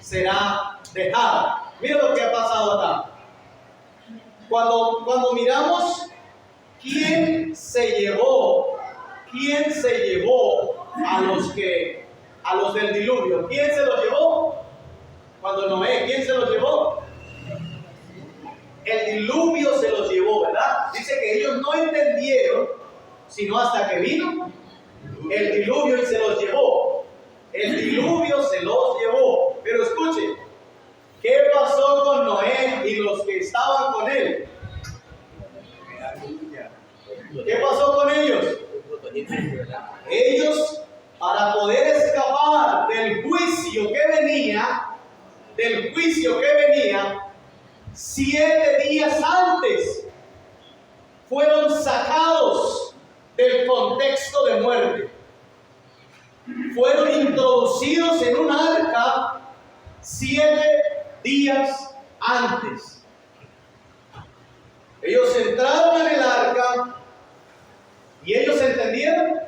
será dejada. Mira lo que ha pasado acá. Cuando miramos quién se llevó a los del diluvio, ¿quién se los llevó? Cuando Noé, ¿quién se los llevó? El diluvio se los llevó, ¿verdad? Dice que ellos no entendieron, sino hasta que vino el diluvio y se los llevó. El diluvio se los llevó. Pero escuchen, ¿qué pasó con Noé y los que estaban con él? ¿Qué pasó con ellos? Ellos, para poder escapar del juicio que venía, 7 días antes fueron sacados del contexto de muerte. Fueron introducidos en un arca 7 días antes. Ellos entraron en el arca y ellos entendieron.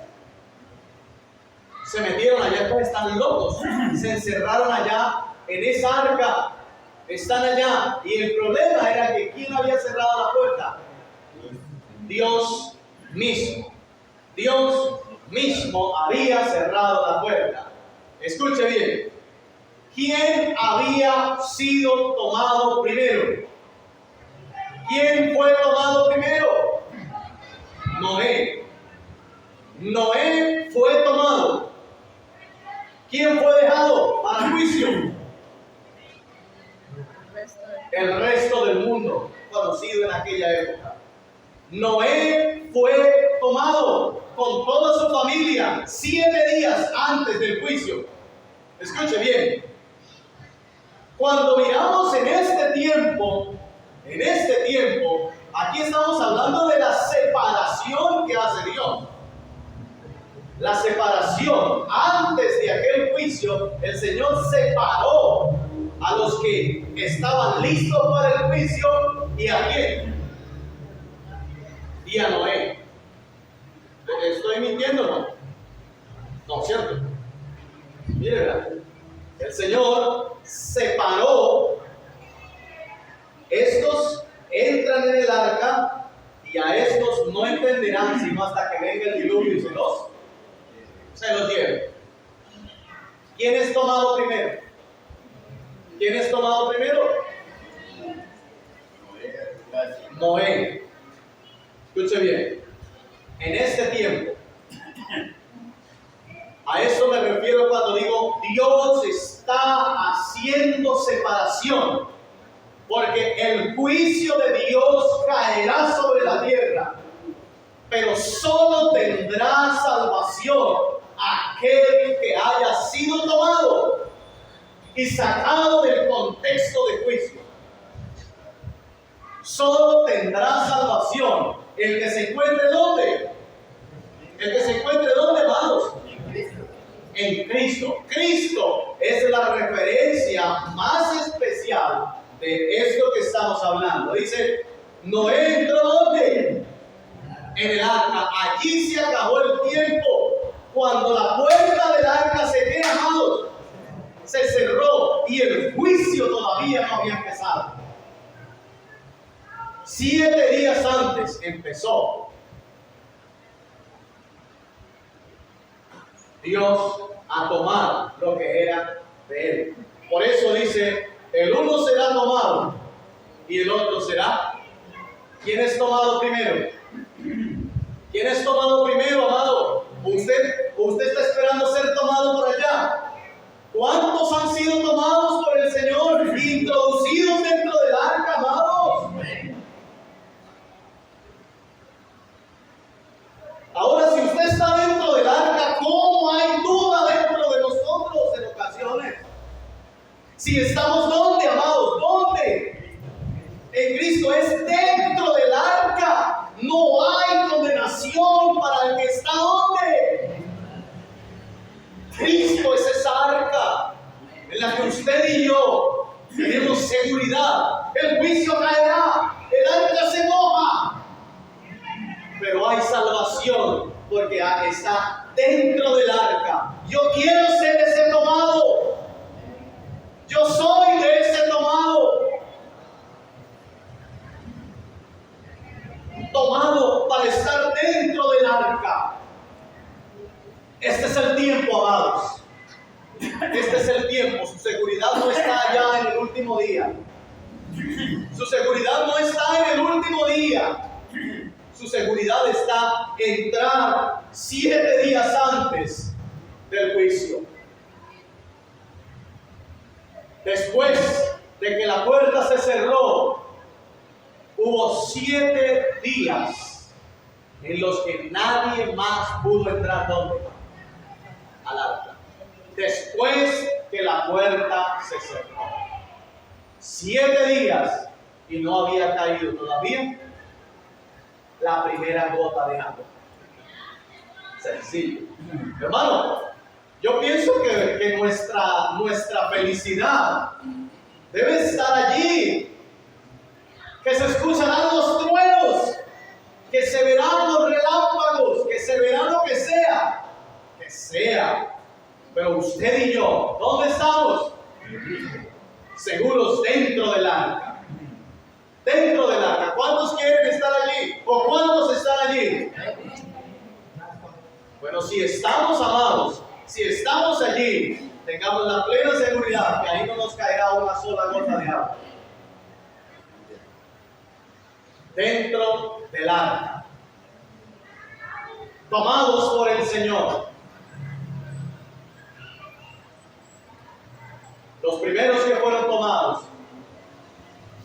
Se metieron allá, pues están locos. Se encerraron allá en esa arca. Están allá. Y el problema era que ¿quién había cerrado la puerta? Dios mismo. Dios mismo había cerrado la puerta. Escuche bien. ¿Quién había sido tomado primero? ¿Quién fue tomado primero? Noé. Noé fue tomado. ¿Quién fue dejado para juicio? El resto del mundo conocido en aquella época. Noé fue tomado con toda su familia 7 días antes del juicio. Escuche bien. Cuando miramos en este tiempo, aquí estamos hablando de la separación que hace Dios. La separación. Antes de aquel juicio, el Señor separó a los que estaban listos para el juicio. ¿Y a quién? Y a Noé. ¿Estoy mintiendo o no? No, ¿cierto? Mire, el Señor separó. Estos entran en el arca y a estos no entenderán sino hasta que venga el diluvio y se los lleve. ¿Quién es tomado primero? ¿Quién es tomado primero? Noé. Escuche bien. En este tiempo, a eso me refiero cuando digo Dios está haciendo separación, porque el juicio de Dios caerá sobre la tierra, pero solo tendrá salvación aquel que haya sido tomado y sacado del contexto de juicio. Solo tendrá salvación el que se encuentre ¿dónde? El que se encuentre ¿dónde, hermanos? En Cristo. Cristo es la referencia más especial de esto que estamos hablando. Dice, Noé entró ¿dónde? En el arca. Allí se acabó el tiempo. Cuando la puerta del arca se cerró y el juicio todavía no había empezado. 7 días antes empezó. Dios a tomar lo que era de él. Por eso dice, el uno será tomado y el otro será. ¿Quién es tomado primero? ¿Quién es tomado primero, amado? Usted está esperando ser tomado por allá. ¿Cuántos han sido tomados por el Señor, introducidos dentro del arca, amados? Ahora, si usted está dentro del arca, ¿cómo hay duda dentro de nosotros en ocasiones? Si estamos ¿dónde, amados? ¿Dónde? En Cristo, es dentro del arca. No hay condenación para el que está ¿dónde? Cristo es esa arca en la que usted y yo tenemos seguridad. El juicio caerá, el arca se moja, pero hay salvación porque está dentro del arca. Yo quiero ser ese tomado. Yo soy de ese tomado. Tomado para estar dentro del arca. Este es el tiempo, amados. Este es el tiempo. Su seguridad no está allá en el último día. Su seguridad no está en el último día. Su seguridad está en entrar 7 días antes del juicio. Después de que la puerta se cerró, hubo 7 días en los que nadie más pudo entrar ¿dónde? Al arca. Después que la puerta se cerró. 7 días y no había caído todavía la primera gota de agua. Sencillo. Hermano, yo pienso que nuestra felicidad debe estar allí. Que se escucharán los truenos, que se verán los relámpagos, que se verá lo que sea. Que sea. Pero usted y yo, ¿dónde estamos? Seguros dentro del arca. Dentro del arca. ¿Cuántos quieren estar allí? ¿O cuántos están allí? Bueno, si estamos amados, si estamos allí, tengamos la plena seguridad que ahí no nos caerá una sola gota de agua. Dentro del arca. Tomados por el Señor. Los primeros que fueron tomados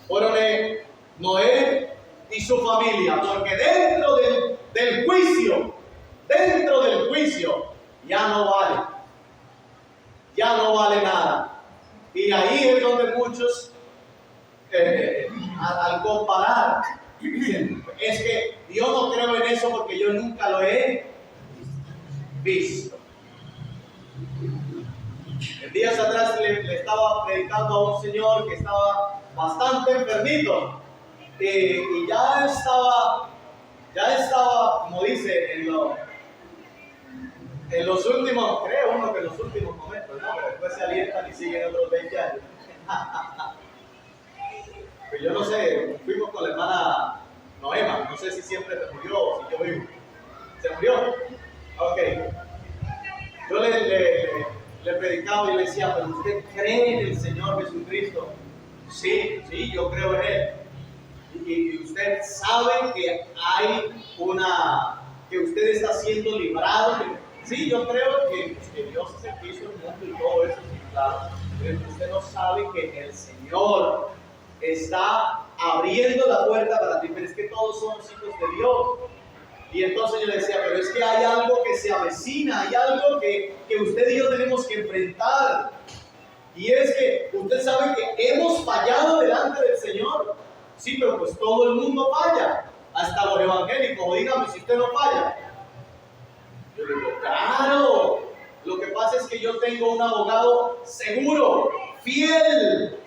fueron Noé y su familia, porque dentro del el juicio, dentro del juicio, ya no vale. Ya no vale nada. Y ahí es donde muchos, al comparar, dicen, es que yo no creo en eso porque yo nunca lo he visto. En días atrás le estaba predicando a un señor que estaba bastante enfermito y ya estaba, como dice, en los últimos, creo uno que en los últimos momentos, ¿no? Pero después se alientan y siguen otros 20 años. Pues yo no sé, fuimos con la hermana Noema, no sé si siempre se murió o si yo vivo. ¿Se murió? Ok. Yo le predicaba y le decía, pero ¿usted cree en el Señor Jesucristo? Sí, yo creo en Él. Y usted sabe que hay que usted está siendo librado. Sí, yo creo que Dios es el que hizo el mundo y todo eso, sí, claro. Pero usted no sabe que el Señor está abriendo la puerta para ti, pero es que todos somos hijos de Dios. Y entonces yo le decía, pero es que hay algo que se avecina, hay algo que usted y yo tenemos que enfrentar. Y es que usted sabe que hemos fallado delante del Señor. Sí, pero pues todo el mundo falla, hasta los evangélicos. Dígame si usted no falla. Yo le digo, claro. Lo que pasa es que yo tengo un abogado seguro, fiel.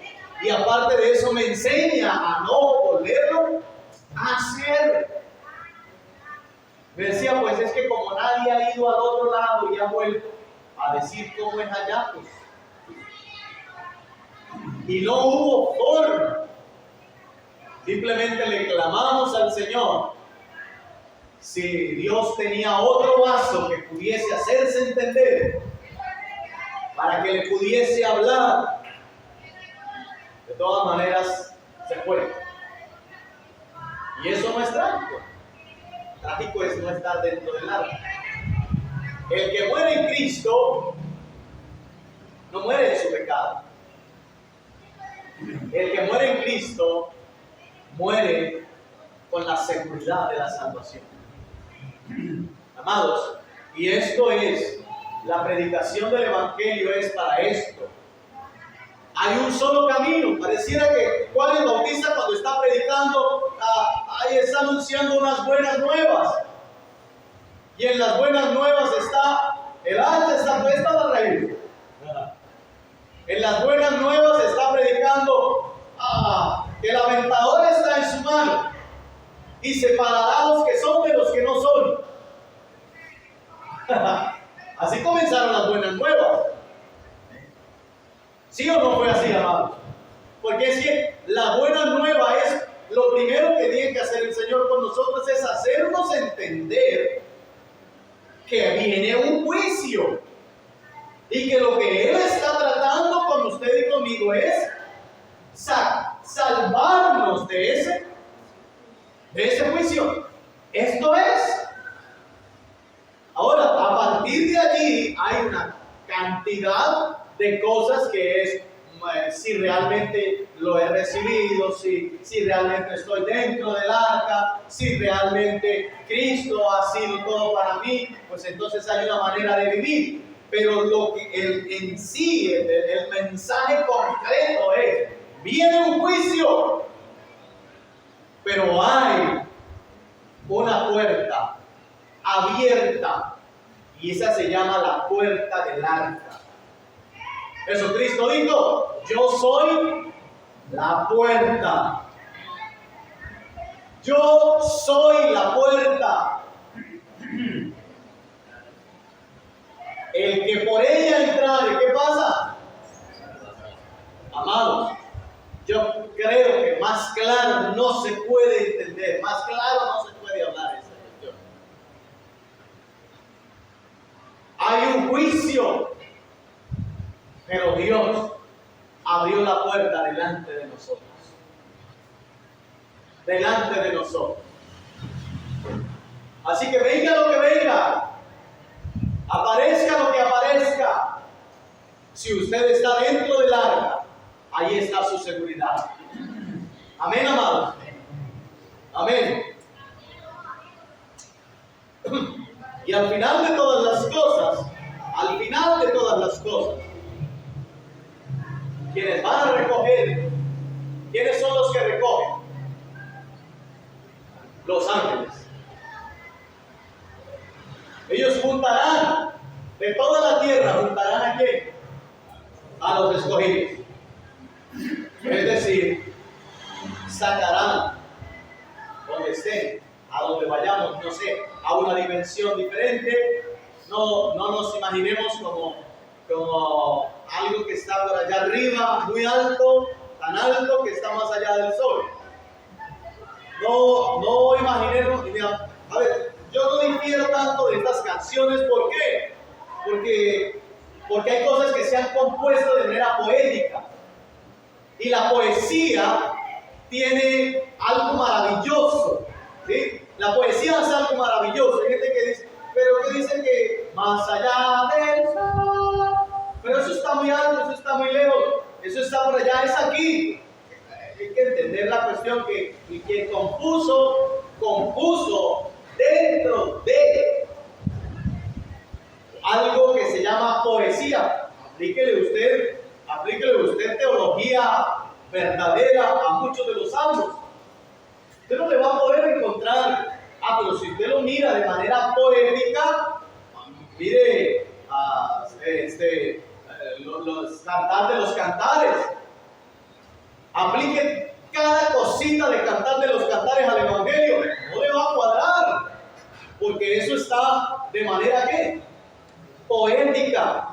Y aparte de eso me enseña a no volverlo a hacer. Me decía, pues es que como nadie ha ido al otro lado y ha vuelto a decir cómo es allá, pues. Y no hubo forma. Simplemente le clamamos al Señor. Si Dios tenía otro vaso que pudiese hacerse entender, para que le pudiese hablar, de todas maneras se fue. Y eso no es trágico. Trágico es no estar dentro del arca. El que muere en Cristo no muere en su pecado. El que muere en Cristo muere con la seguridad de la salvación. Amados, y esto es, la predicación del Evangelio es para esto. Hay un solo camino. Pareciera que Juan el Bautista, cuando está predicando, ahí está anunciando unas buenas nuevas. Y en las buenas nuevas está el alta, está puesta la raíz. En las buenas nuevas está predicando que el aventador está en su mano y separará a los que son de los que no son. Así comenzaron las buenas nuevas. ¿Sí o no fue así, amados? Porque es que la buena nueva es lo primero que tiene que hacer el Señor con nosotros, es hacernos entender que viene un juicio y que lo que Él está tratando con usted y conmigo es salvarnos de ese juicio. Esto es. Ahora, a partir de allí hay una cantidad de cosas que es si realmente lo he recibido, si realmente estoy dentro del arca, si realmente Cristo ha sido todo para mí, pues entonces hay una manera de vivir. Pero lo que en sí, el mensaje concreto es, viene un juicio, pero hay una puerta abierta y esa se llama la puerta del arca. Jesucristo dijo, yo soy la puerta. Yo soy la puerta. El que por ella entrare, ¿qué pasa? Amados, yo creo que más claro no se puede entender, más claro no se puede hablar esa cuestión. Hay un juicio, pero Dios abrió la puerta delante de nosotros. Delante de nosotros. Así que venga lo que venga, aparezca lo que aparezca, si usted está dentro del arca, ahí está su seguridad. Amén, amados. Amén. Y al final de todas las cosas, quienes van a recoger, ¿quiénes son los que recogen? Los ángeles. Ellos juntarán de toda la tierra, juntarán ¿a quién? A los escogidos. Es decir, sacarán donde estén, a donde vayamos, no sé, a una dimensión diferente. No nos imaginemos como algo que está por allá arriba, muy alto, tan alto que está más allá del sol. No imaginemos, a ver, yo no difiero tanto de estas canciones. ¿Por qué? Porque hay cosas que se han compuesto de manera poética. Y la poesía tiene algo maravilloso, ¿sí? La poesía es algo maravilloso. Hay gente que dice, pero que dicen que más allá del sol, pero eso está muy alto, eso está muy lejos, eso está por allá, es aquí. Hay que entender la cuestión que quien compuso dentro de algo que se llama poesía. Aplíquele usted teología verdadera a muchos de los salmos. Usted no le va a poder encontrar, pero si usted lo mira de manera poética, mire los cantar de los cantares. Aplique cada cosita de cantar de los cantares al evangelio, no le va a cuadrar, porque eso está de manera ¿qué? Poética.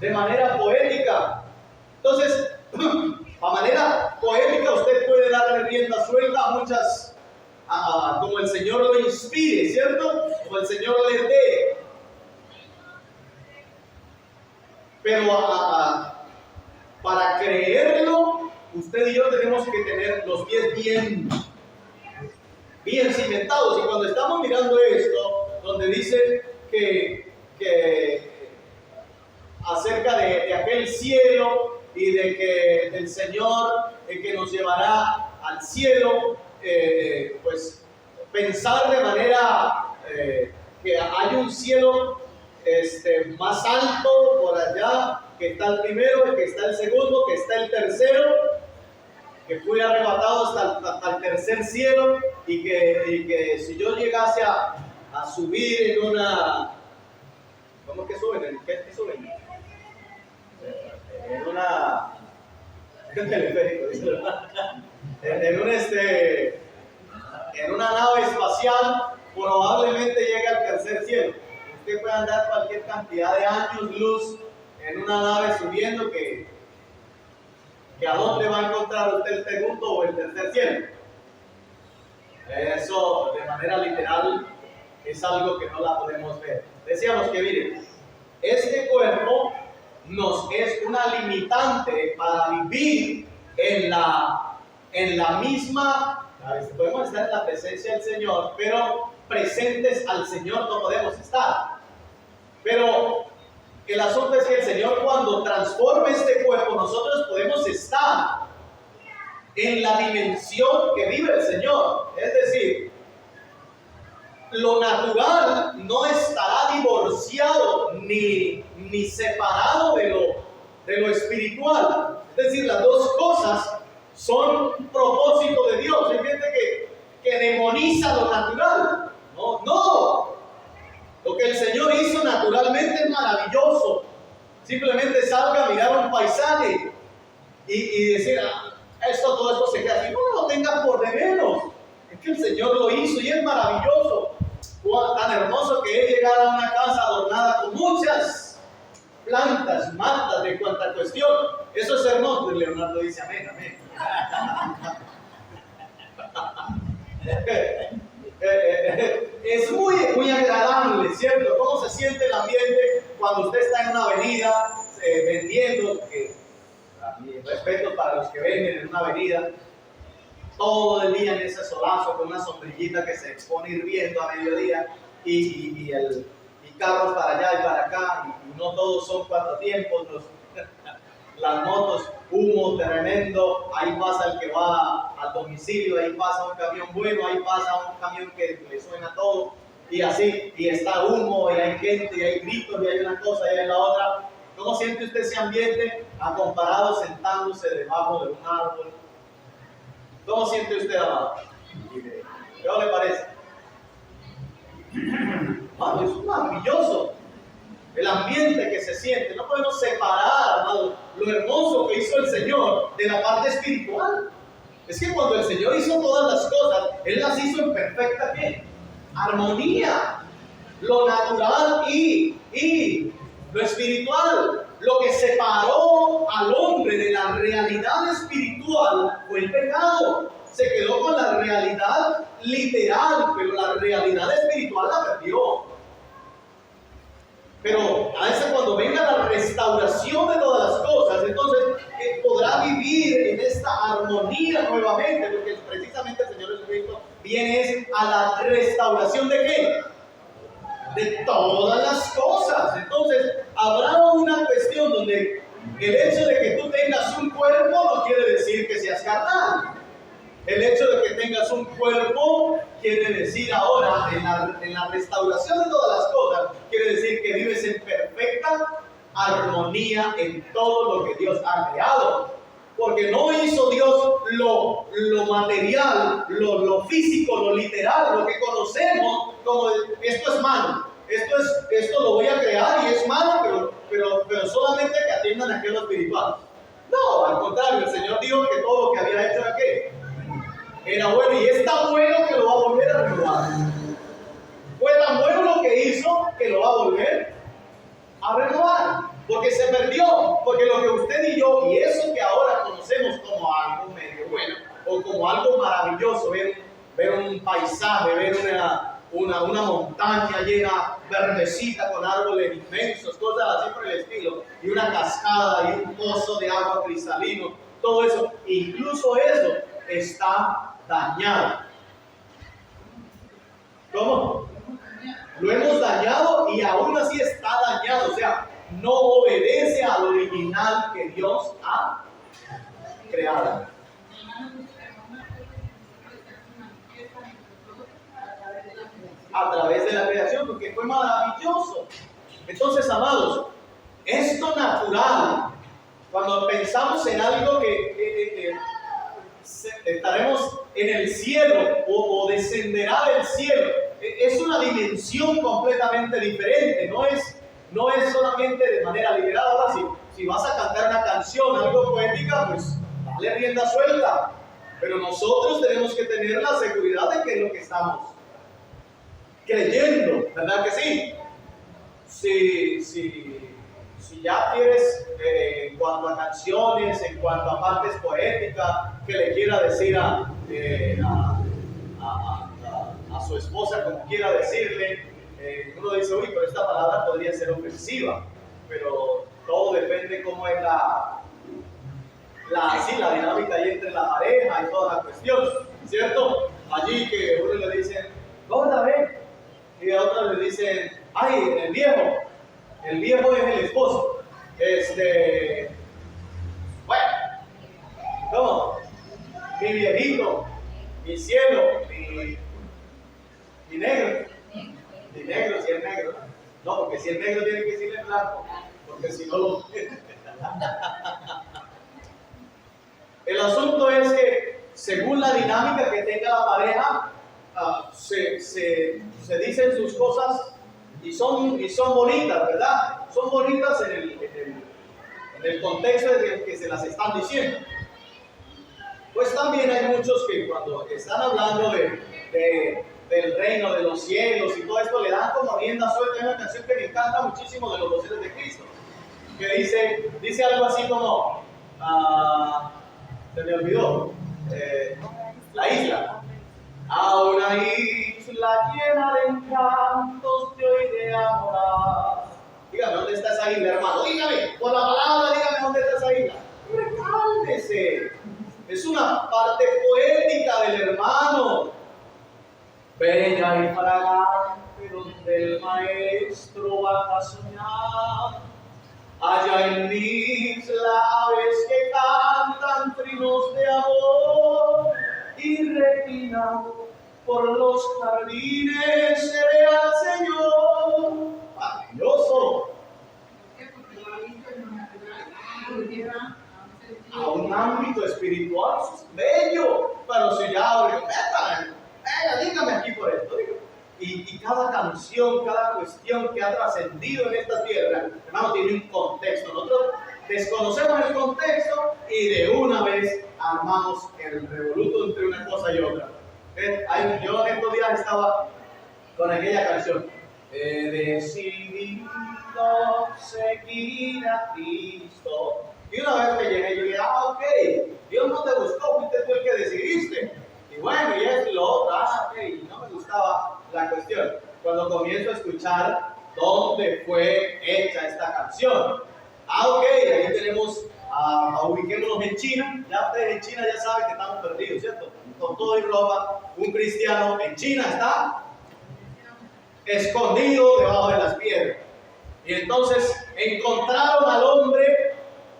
De manera poética. Entonces, a manera poética usted puede darle rienda suelta a muchas, como el Señor lo inspire, ¿cierto? Como el Señor le dé. Pero para creerlo, usted y yo tenemos que tener los pies bien cimentados. Y cuando estamos mirando esto, donde dice que acerca de aquel cielo y de que el Señor que nos llevará al cielo, pues pensar de manera que hay un cielo más alto por allá, que está el primero, que está el segundo, que está el tercero, que fui arrebatado hasta el tercer cielo, y que si yo llegase a subir en una... ¿Cómo que suben? ¿Qué suben? En una nave espacial, probablemente llegue al tercer cielo. Usted puede andar cualquier cantidad de años luz en una nave subiendo, que a dónde va a encontrar usted el segundo o el tercer cielo. Eso de manera literal es algo que no la podemos ver. Decíamos que miren, este cuerpo nos es una limitante para vivir en la misma, podemos estar en la presencia del Señor, pero presentes al Señor no podemos estar. Pero el asunto es que el Señor, cuando transforma este cuerpo, nosotros podemos estar en la dimensión que vive el Señor. Es decir, lo natural no estará divorciado ni separado de lo espiritual. Es decir, las dos cosas son un propósito de Dios. Hay gente que demoniza lo natural. No. Lo que el Señor hizo naturalmente es maravilloso. Simplemente salga a mirar un paisaje y decir, todo esto se queda aquí. No lo tenga por de menos. Es que el Señor lo hizo y es maravilloso. Tan hermoso que es llegar a una casa adornada con muchas plantas, matas, de cuanta cuestión. Eso es hermoso. Y Leonardo dice amén, amén. Es muy agradable, ¿cierto? ¿Cómo se siente el ambiente cuando usted está en una avenida vendiendo? Mi respeto para los que venden en una avenida todo el día en ese solazo con una sombrillita que se expone hirviendo a mediodía y carros para allá y para acá, y no todos son cuatro tiempos, las motos, humo tremendo, ahí pasa el que va al domicilio, ahí pasa un camión bueno, ahí pasa un camión que le suena todo, y así, y está humo, y hay gente, y hay gritos, y hay una cosa, y hay la otra. ¿Cómo siente usted ese ambiente a comparado sentándose debajo de un árbol? ¿Cómo siente usted, amado? ¿Qué le parece? Amado, es maravilloso el ambiente que se siente. No podemos separar, amado, lo hermoso que hizo el Señor de la parte espiritual. Es que cuando el Señor hizo todas las cosas, Él las hizo en perfecta ¿qué? Armonía. Lo natural y lo espiritual. Lo que separó al hombre de la realidad espiritual fue el pecado. Se quedó con la realidad literal, pero la realidad espiritual la perdió. Pero a veces cuando venga la restauración de todas las cosas, entonces podrá vivir en esta armonía nuevamente, porque precisamente el Señor Jesucristo viene a la restauración de ¿qué? De todas las cosas. Entonces habrá una cuestión donde el hecho de que tú tengas un cuerpo no quiere decir que seas carnal. El hecho de que tengas un cuerpo quiere decir ahora, en la restauración de todas las cosas, quiere decir que vives en perfecta armonía en todo lo que Dios ha creado. Porque no hizo Dios lo material, lo físico, lo literal, lo que conocemos como esto es malo, esto lo voy a crear y es malo, pero solamente que atiendan a aquello espiritual. No, al contrario, el Señor dijo que todo lo que había hecho era ¿qué? Era bueno, y es tan bueno que lo va a volver a renovar. Fue tan bueno lo que hizo que lo va a volver a renovar. Porque se perdió, porque lo que usted y yo, y eso que ahora conocemos como algo medio bueno, o como algo maravilloso, ver un paisaje, ver una montaña llena, verdecita, con árboles inmensos, cosas así por el estilo, y una cascada, y un pozo de agua cristalino, todo eso, incluso eso está dañado. ¿Cómo? Lo hemos dañado y aún así está dañado, o sea, no obedece al original que Dios ha creado. A través de la creación, porque fue maravilloso. Entonces, amados, esto natural, cuando pensamos en algo que estaremos en el cielo o descenderá del cielo, es una dimensión completamente diferente, no es solamente de manera liberal. Ahora, si vas a cantar una canción, algo poética, pues dale rienda suelta, pero nosotros tenemos que tener la seguridad de que es lo que estamos creyendo, ¿verdad que sí? Si ya quieres, en cuanto a canciones, en cuanto a partes poéticas, que le quiera decir a su esposa, como quiera decirle, uno dice, uy, pero esta palabra podría ser ofensiva, pero todo depende cómo es la dinámica ahí entre la pareja y toda la cuestión, ¿cierto? Allí que uno le dice, gorda, ven, y a otro le dicen, ay, el viejo es el esposo. Bueno, ¿cómo? Mi viejito, mi cielo, mi negro. Mi negro, si es negro. No, porque si es negro tiene que decirle blanco, porque si no lo... El asunto es que, según la dinámica que tenga la pareja, se dicen sus cosas y son bonitas, ¿verdad? Son bonitas en el contexto en el que se las están diciendo. Pues también hay muchos que cuando están hablando del reino, de los cielos y todo esto, le dan como rienda suelta. Hay una canción que me encanta muchísimo de los Voceros de Cristo, que dice algo así como, se me olvidó, la isla. A una isla llena de encantos te oiré amorar. Dígame, ¿dónde está esa isla, hermano? Dígame, por la palabra, dígame, ¿dónde está esa isla? Cálmese. Es una parte poética del hermano. Bella y fragante donde el maestro va a soñar. Allá en mis aves que cantan trinos de amor y repinan por los jardines seré a un ámbito espiritual, eso es bello. Pero si ya, venga, dígame aquí por esto, dígame. Y cada canción, cada cuestión que ha trascendido en esta tierra, hermano, tiene un contexto. Nosotros desconocemos el contexto y de una vez armamos el revoluto entre una cosa y otra. Yo en estos días estaba con aquella canción. He decidido seguir a Cristo. Y una vez me llegué y dije, ok, Dios no te buscó, fuiste tú el que decidiste. Y bueno, y esto y lo otro, ok, no me gustaba la cuestión. Cuando comienzo a escuchar dónde fue hecha esta canción. Ok, ahí tenemos, ubiquémonos en China. Ya ustedes en China ya saben que estamos perdidos, ¿cierto? Con todo y ropa, un cristiano en China está escondido debajo de las piedras. Y entonces encontraron al hombre,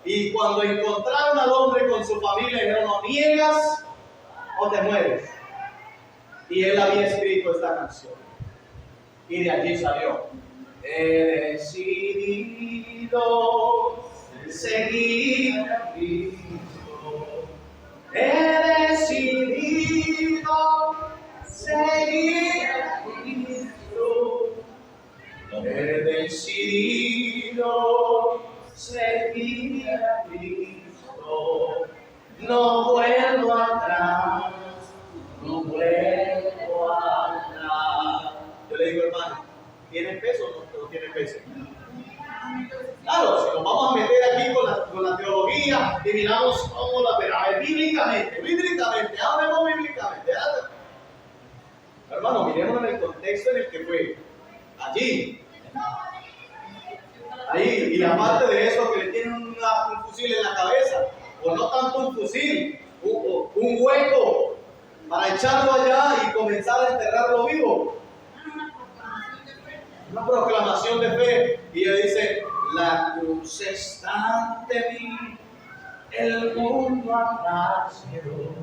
y cuando encontraron al hombre con su familia, dijeron, o niegas o te mueres. Y él había escrito esta canción. Y de allí salió. He decidido seguir a Cristo. He decidido seguir a Cristo. He decidido seguir a Cristo. No vuelvo atrás, no vuelvo atrás. Yo le digo, hermano, ¿tiene peso o no tiene peso? Claro, si nos vamos a meter aquí con la teología y miramos cómo la verá, bíblicamente, hablemos bíblicamente. Hermano, miremos en el contexto en el que fue. Allí. Ahí, y aparte de eso, que le tienen un fusil en la cabeza, o no tanto un fusil, un hueco para echarlo allá y comenzar a enterrarlo vivo. Una proclamación de fe. Y él dice: la cruz está ante mí, el mundo atrás quedó.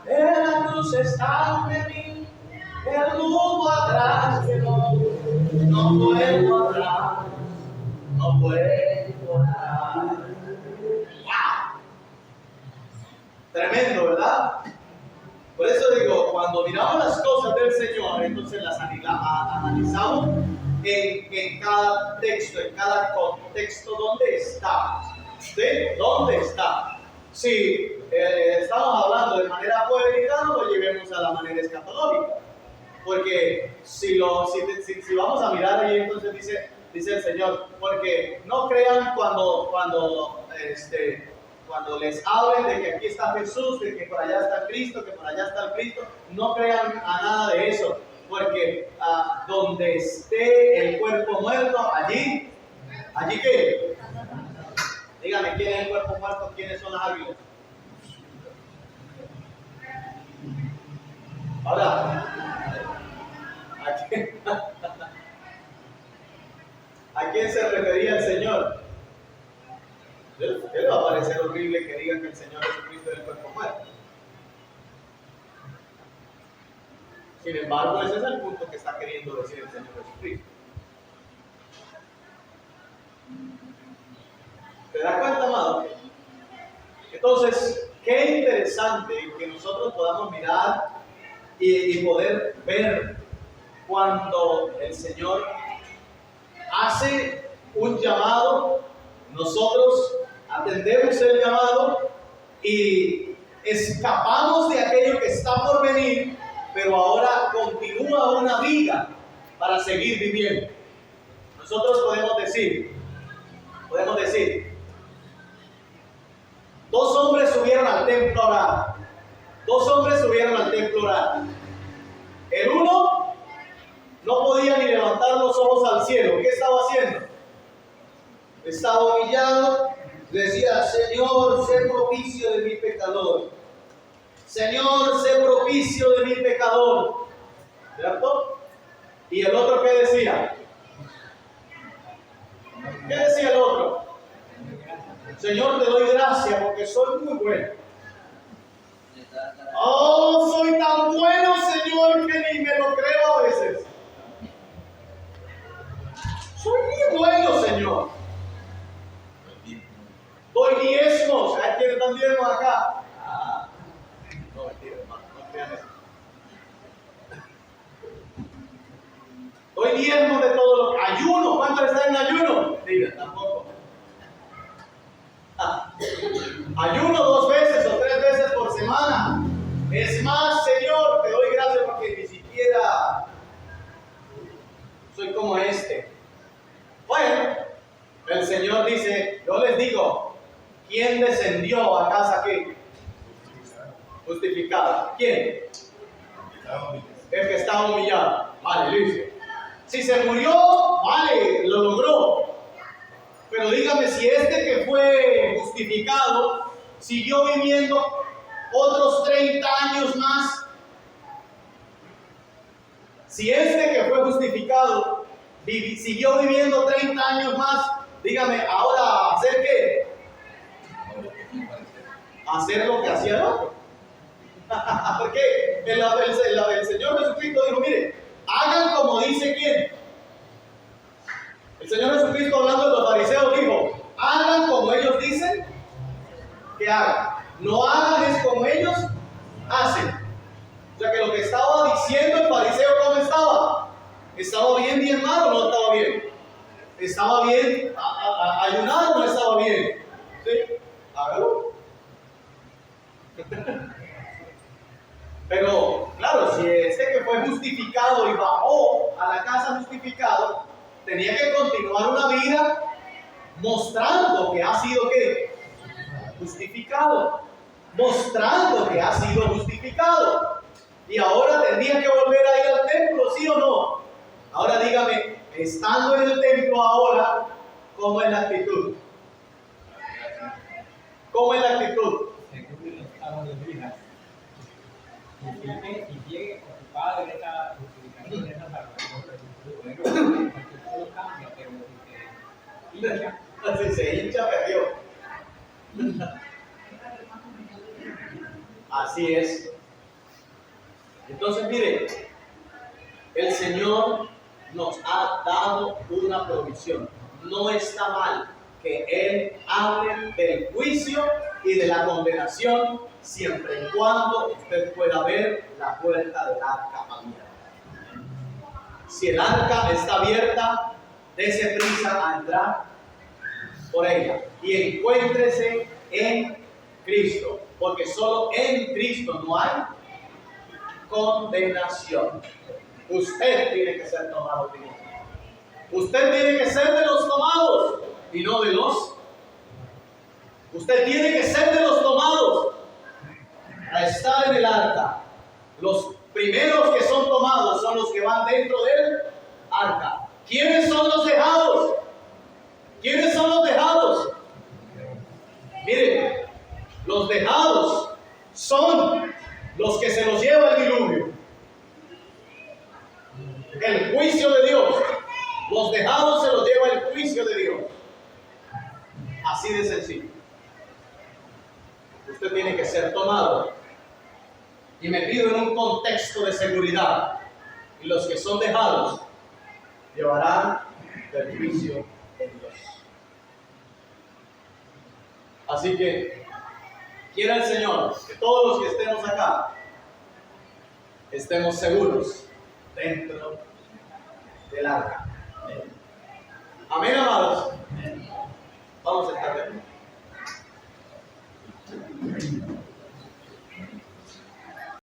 La cruz está ante mí, el mundo atrás quedó. No vuelvo atrás, no vuelvo atrás. ¡Wow! Tremendo, ¿verdad? Por eso digo, cuando miramos las cosas del Señor, entonces las analizamos en cada texto, en cada contexto, ¿dónde está? ¿Sí? ¿Dónde está? Si estamos hablando de manera poética, no lo llevemos a la manera escatológica. Porque si vamos a mirar ahí, entonces dice el Señor, porque no crean cuando les hablen de que aquí está Jesús, de que por allá está Cristo, que por allá está el Cristo, no crean a nada de eso, porque donde esté el cuerpo muerto, ¿allí qué? Dígame, ¿quién es el cuerpo muerto? ¿Quiénes son las águilas? Ahora, ¿a quién se refería el Señor? ¿Qué le va a parecer horrible que digan que el Señor Jesucristo es el cuerpo muerto? Sin embargo, ese es el punto que está queriendo decir el Señor Jesucristo. ¿Te das cuenta, amado? Entonces, qué interesante que nosotros podamos mirar y poder ver cuando el Señor hace un llamado, nosotros atendemos el llamado y escapamos de aquello que está por venir, pero ahora continúa una vida para seguir viviendo. Nosotros podemos decir, dos hombres subieron al templo a orar. El uno no podía ni levantar los ojos al cielo. ¿Qué estaba haciendo? Estaba humillado. Decía: Señor, sé propicio de mi pecador. Señor, sé propicio de mi pecador. ¿Cierto? ¿Y el otro qué decía? ¿Qué decía el otro? Señor, te doy gracias porque soy muy bueno. Oh, soy tan bueno, Señor, que ni me lo creo a veces. Soy muy bueno, Señor. Mira, tampoco. Ayuno 2 veces o 3 veces por semana. Es más, Señor, te doy gracias porque ni siquiera soy como este. Bueno, el Señor dice, yo les digo, ¿quién descendió a casa aquí? Justificado. ¿Quién? El que estaba humillado. Vale, listo. Si se murió, vale, lo logró. Pero dígame si este que fue justificado siguió viviendo otros 30 años más. Si este que fue justificado siguió viviendo 30 años más, dígame, ahora hacer qué? Hacer lo que hacía el otro. Porque el Señor Jesucristo dijo, mire, hagan como dice quién. El Señor Jesucristo, hablando de los fariseos, dijo, hagan como ellos dicen que hagan. No hagan es como ellos hacen. O sea que lo que estaba diciendo el fariseo, ¿cómo estaba? ¿Estaba bien diezmar o no estaba bien? ¿Estaba bien ayunar o no estaba bien? ¿Sí? Hágalo. Pero, claro, si este que fue justificado y bajó a la casa justificado, tenía que continuar una vida mostrando que ha sido ¿qué? Justificado. Mostrando que ha sido justificado. Y ahora tendría que volver a ir al templo, ¿sí o no? Ahora dígame, estando en el templo ahora, ¿cómo es la actitud? ¿Cómo es la actitud? Según el estado de vida. Y llegue ocupado en esa justificación, en esa salvación. Bueno, todo cambia, pero si se hincha, Si se hincha, perdió. Así es. Entonces, mire, el Señor nos ha dado una provisión. No está mal que Él hable del juicio y de la condenación, siempre y cuando usted pueda ver la puerta del arca abierta. Si el arca está abierta, dése prisa a entrar por ella y encuéntrese en Cristo, porque solo en Cristo no hay condenación. Usted tiene que ser tomado de Dios. Usted tiene que ser de los tomados y no de los. Usted tiene que ser de los tomados a estar en el arca. Los primeros que son tomados son los que van dentro del arca. ¿Quiénes son los dejados? ¿Quiénes son los dejados? Miren, los dejados son los que se los lleva el diluvio. El juicio de Dios. Los dejados se los lleva el juicio de Dios. Así de sencillo. Usted tiene que ser tomado y metido en un contexto de seguridad. Y los que son dejados llevarán el juicio de Dios. Así que quiera el Señor que todos los que estemos acá estemos seguros dentro del arca. Amén, amados. Vamos a estar de pie.